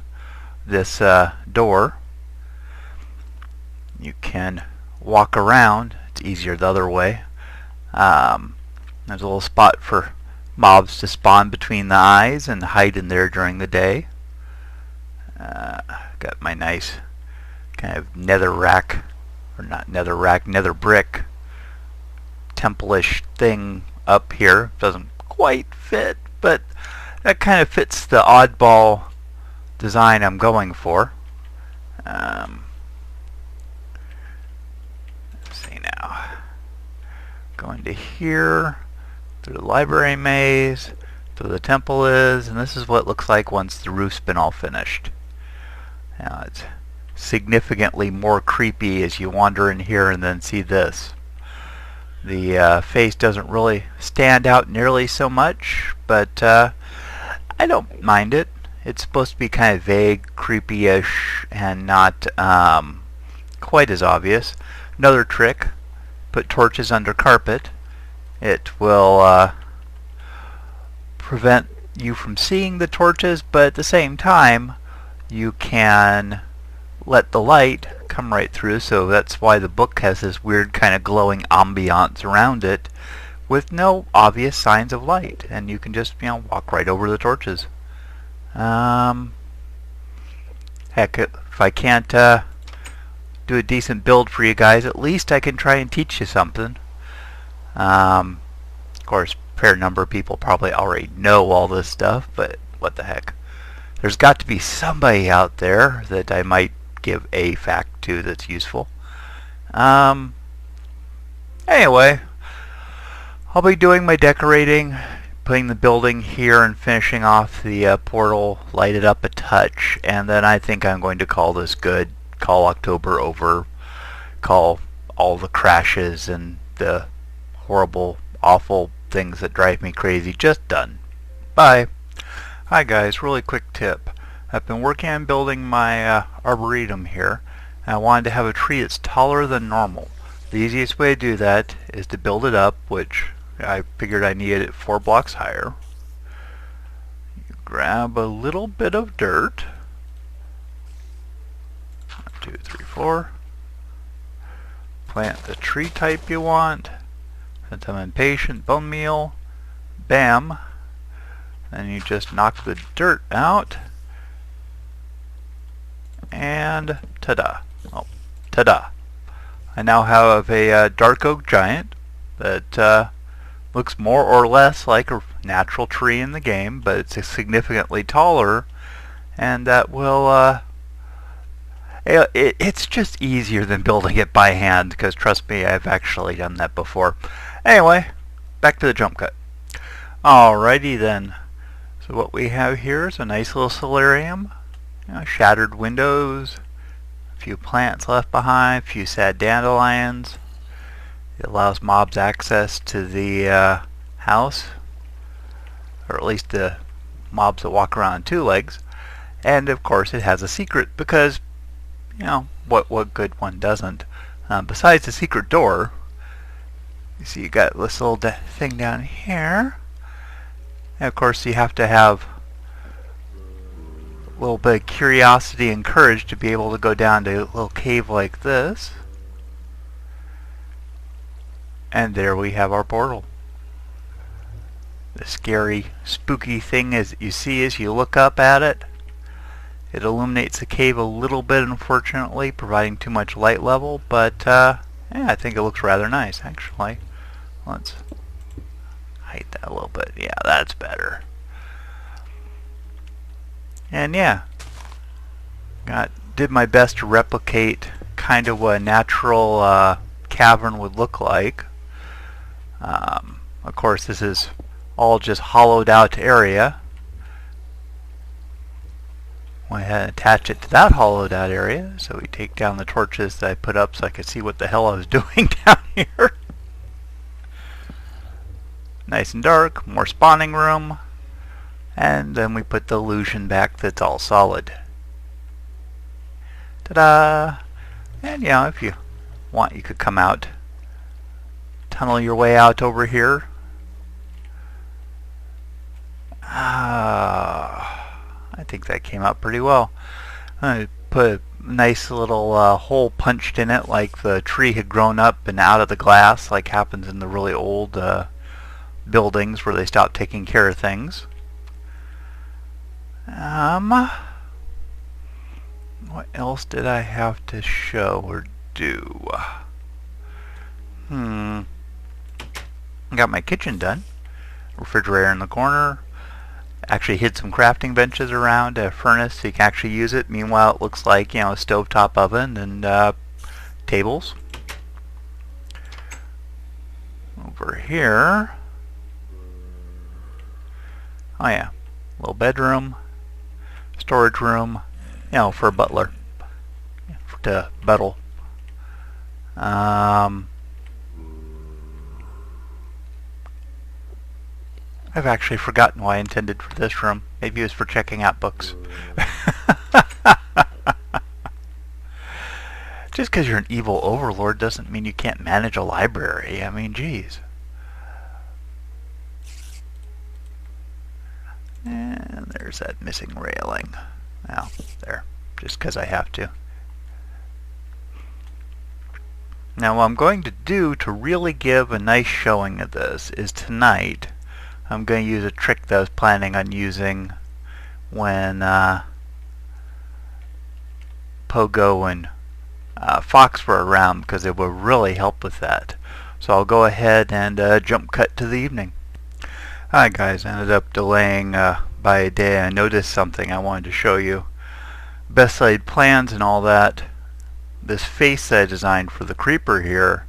this door. You can walk around. It's easier the other way. There's a little spot for mobs to spawn between the eyes and hide in there during the day. Got my nice kind of nether rack, or not nether rack, nether brick temple-ish thing up here. Doesn't quite fit, but that kind of fits the oddball design I'm going for. Let's see now. Going to here, through the library maze, to where the temple is, and this is what it looks like once the roof's been all finished. Now it's significantly more creepy as you wander in here and then see this. The face doesn't really stand out nearly so much, but I don't mind it. It's supposed to be kind of vague, creepy-ish, and not quite as obvious. Another trick, put torches under carpet. It will prevent you from seeing the torches, but at the same time you can let the light come right through, so that's why the book has this weird kind of glowing ambiance around it with no obvious signs of light, and you can just, walk right over the torches. Heck, if I can't do a decent build for you guys, at least I can try and teach you something. Of course, a fair number of people probably already know all this stuff, but what the heck. There's got to be somebody out there that I might give a fact to that's useful. Anyway, I'll be doing my decorating, putting the building here and finishing off the portal, light it up a touch, and then I think I'm going to call this good, call October over, call all the crashes and the horrible, awful things that drive me crazy just done. Bye. Hi guys, really quick tip. I've been working on building my Arboretum here, and I wanted to have a tree that's taller than normal. The easiest way to do that is to build it up, which I figured I needed it 4 blocks higher. You grab a little bit of dirt. 1, 2, 3, 4. Plant the tree type you want. Since I'm impatient, bone meal. Bam. Then you just knock the dirt out. And ta-da. Oh, ta-da. I now have a dark oak giant that looks more or less like a natural tree in the game, but it's significantly taller, and that will it's just easier than building it by hand, because trust me, I've actually done that before. Anyway, back to the jump cut. Alrighty then. So what we have here is a nice little solarium, shattered windows, a few plants left behind, a few sad dandelions. It allows mobs access to the house, or at least the mobs that walk around on 2 legs. And of course it has a secret, because what good one doesn't? Besides the secret door, you see you got this little thing down here. And of course you have to have a little bit of curiosity and courage to be able to go down to a little cave like this. And there we have our portal. The scary, spooky thing as you see as you look up at it. It illuminates the cave a little bit, unfortunately, providing too much light level, but yeah, I think it looks rather nice, actually. Let's height that a little bit. Yeah, that's better. And yeah, did my best to replicate kind of what a natural cavern would look like. Of course, this is all just hollowed out area. Went ahead and attach it to that hollowed out area. So we take down the torches that I put up so I could see what the hell I was doing down here. Nice and dark, more spawning room. And then we put the illusion back that's all solid. Ta-da! And if you want, you could come out, tunnel your way out over here. I think that came out pretty well. I put a nice little hole punched in it, like the tree had grown up and out of the glass, like happens in the really old buildings where they stopped taking care of things. What else did I have to show or do? I got my kitchen done. Refrigerator in the corner. Actually hid some crafting benches around, a furnace so you can actually use it. Meanwhile, it looks like, you know, a stovetop oven and tables. Over here, oh yeah, little bedroom, storage room, you know, for a butler to buttle. I've actually forgotten what I intended for this room. Maybe it was for checking out books. Just because you're an evil overlord doesn't mean you can't manage a library. I mean, geez. And there's that missing railing. Well, there. Just because I have to. Now, what I'm going to do to really give a nice showing of this is tonight I'm going to use a trick that I was planning on using when Pogo and Fox were around, because it would really help with that. So I'll go ahead and jump cut to the evening. Alright guys, I ended up delaying by a day. I noticed something I wanted to show you. Best laid plans and all that. This face that I designed for the creeper here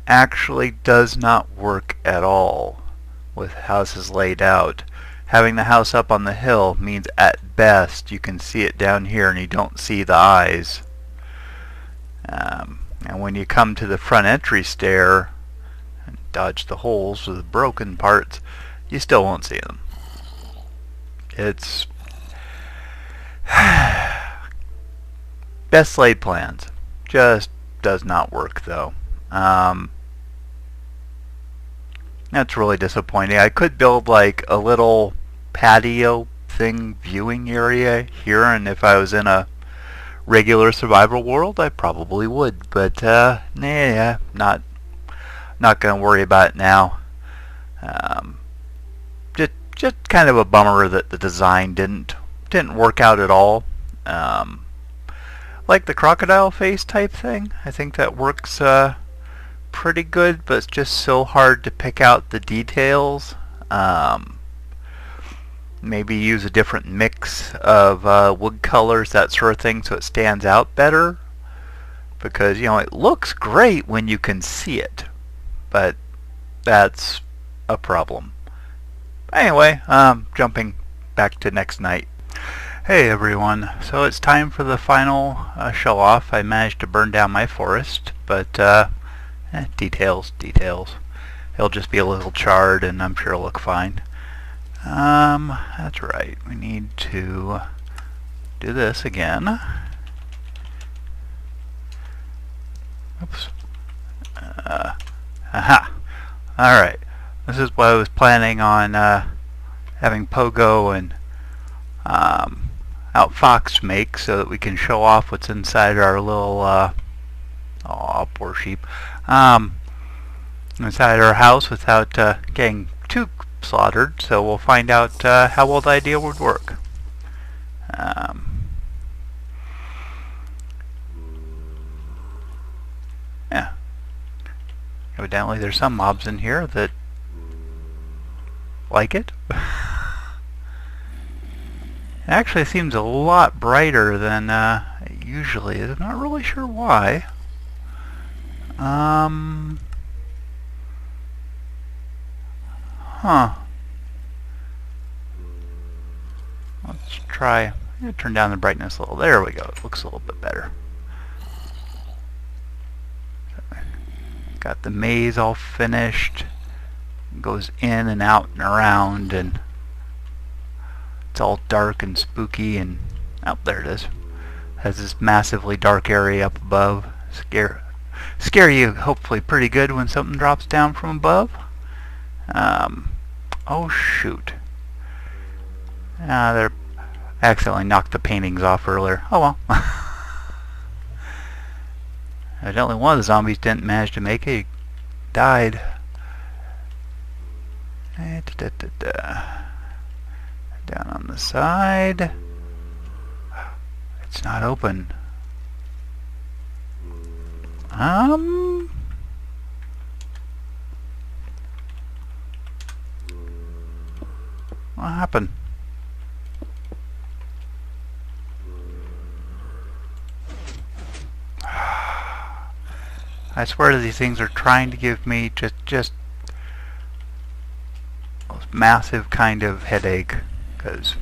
actually does not work at all with how this is laid out. Having the house up on the hill means at best you can see it down here and you don't see the eyes. And when you come to the front entry stair and dodge the holes or the broken parts, you still won't see them. It's best laid plans. Just does not work though. That's really disappointing. I could build like a little patio thing, viewing area here, and if I was in a regular survival world I probably would, but nah, not gonna worry about it now. Just kind of a bummer that the design didn't work out at all. Like the crocodile face type thing, I think that works pretty good, but it's just so hard to pick out the details. Maybe use a different mix of wood colors, that sort of thing, so it stands out better. Because, you know, it looks great when you can see it, but that's a problem. Anyway, jumping back to next night. Hey everyone, so it's time for the final show off. I managed to burn down my forest, but details. It'll just be a little charred and I'm sure it'll look fine. That's right, we need to do this again. Oops. Aha! Alright, this is what I was planning on having Pogo and Out Fox make, so that we can show off what's inside our little poor sheep, inside our house without getting too slaughtered. So we'll find out how well the idea would work. Yeah, evidently there's some mobs in here that like it. It actually seems a lot brighter than it usually is. I'm not really sure why. Let's try. I'm going to turn down the brightness a little. There we go. It looks a little bit better. Got the maze all finished. It goes in and out and around, and it's all dark and spooky, and there it is. Has this massively dark area up above. Scare you hopefully pretty good when something drops down from above. Oh shoot. I accidentally knocked the paintings off earlier. Oh well. Evidently one of the zombies didn't manage to make it. He died. Down on the side. It's not open. happened? I swear these things are trying to give me just a massive kind of headache, because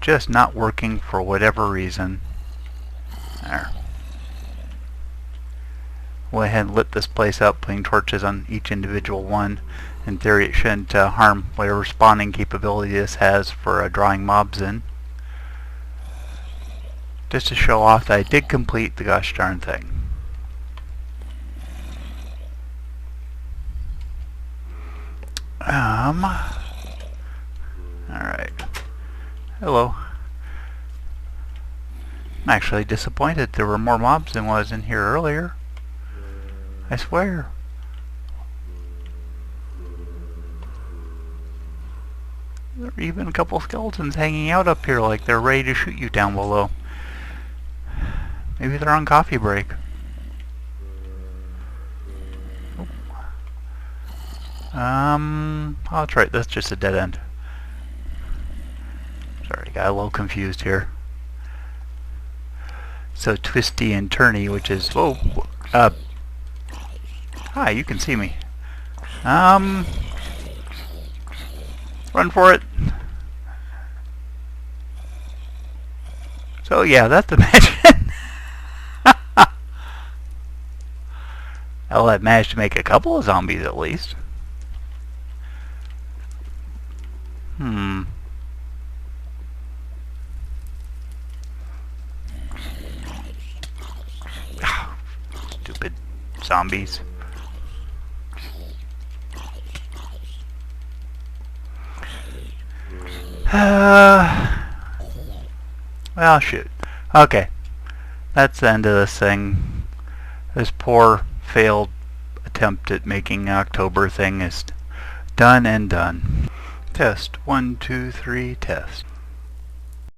just not working for whatever reason. There. Went ahead and lit this place up, putting torches on each individual one. In theory, it shouldn't harm whatever spawning capability this has for drawing mobs in. Just to show off that I did complete the gosh darn thing. Alright. Hello. I'm actually disappointed there were more mobs than was in here earlier. I swear. There are even a couple skeletons hanging out up here like they're ready to shoot you down below. Maybe they're on coffee break. Oh, that's right, that's just a dead end. Sorry, got a little confused here. So twisty and turny, which is, hi, you can see me. Run for it. So yeah, that's the mission. Well, I managed to make a couple of zombies at least. Stupid zombies. Well, shoot. Okay. That's the end of this thing. This poor failed attempt at making an October thing is done and done. Test. 1, 2, 3, test.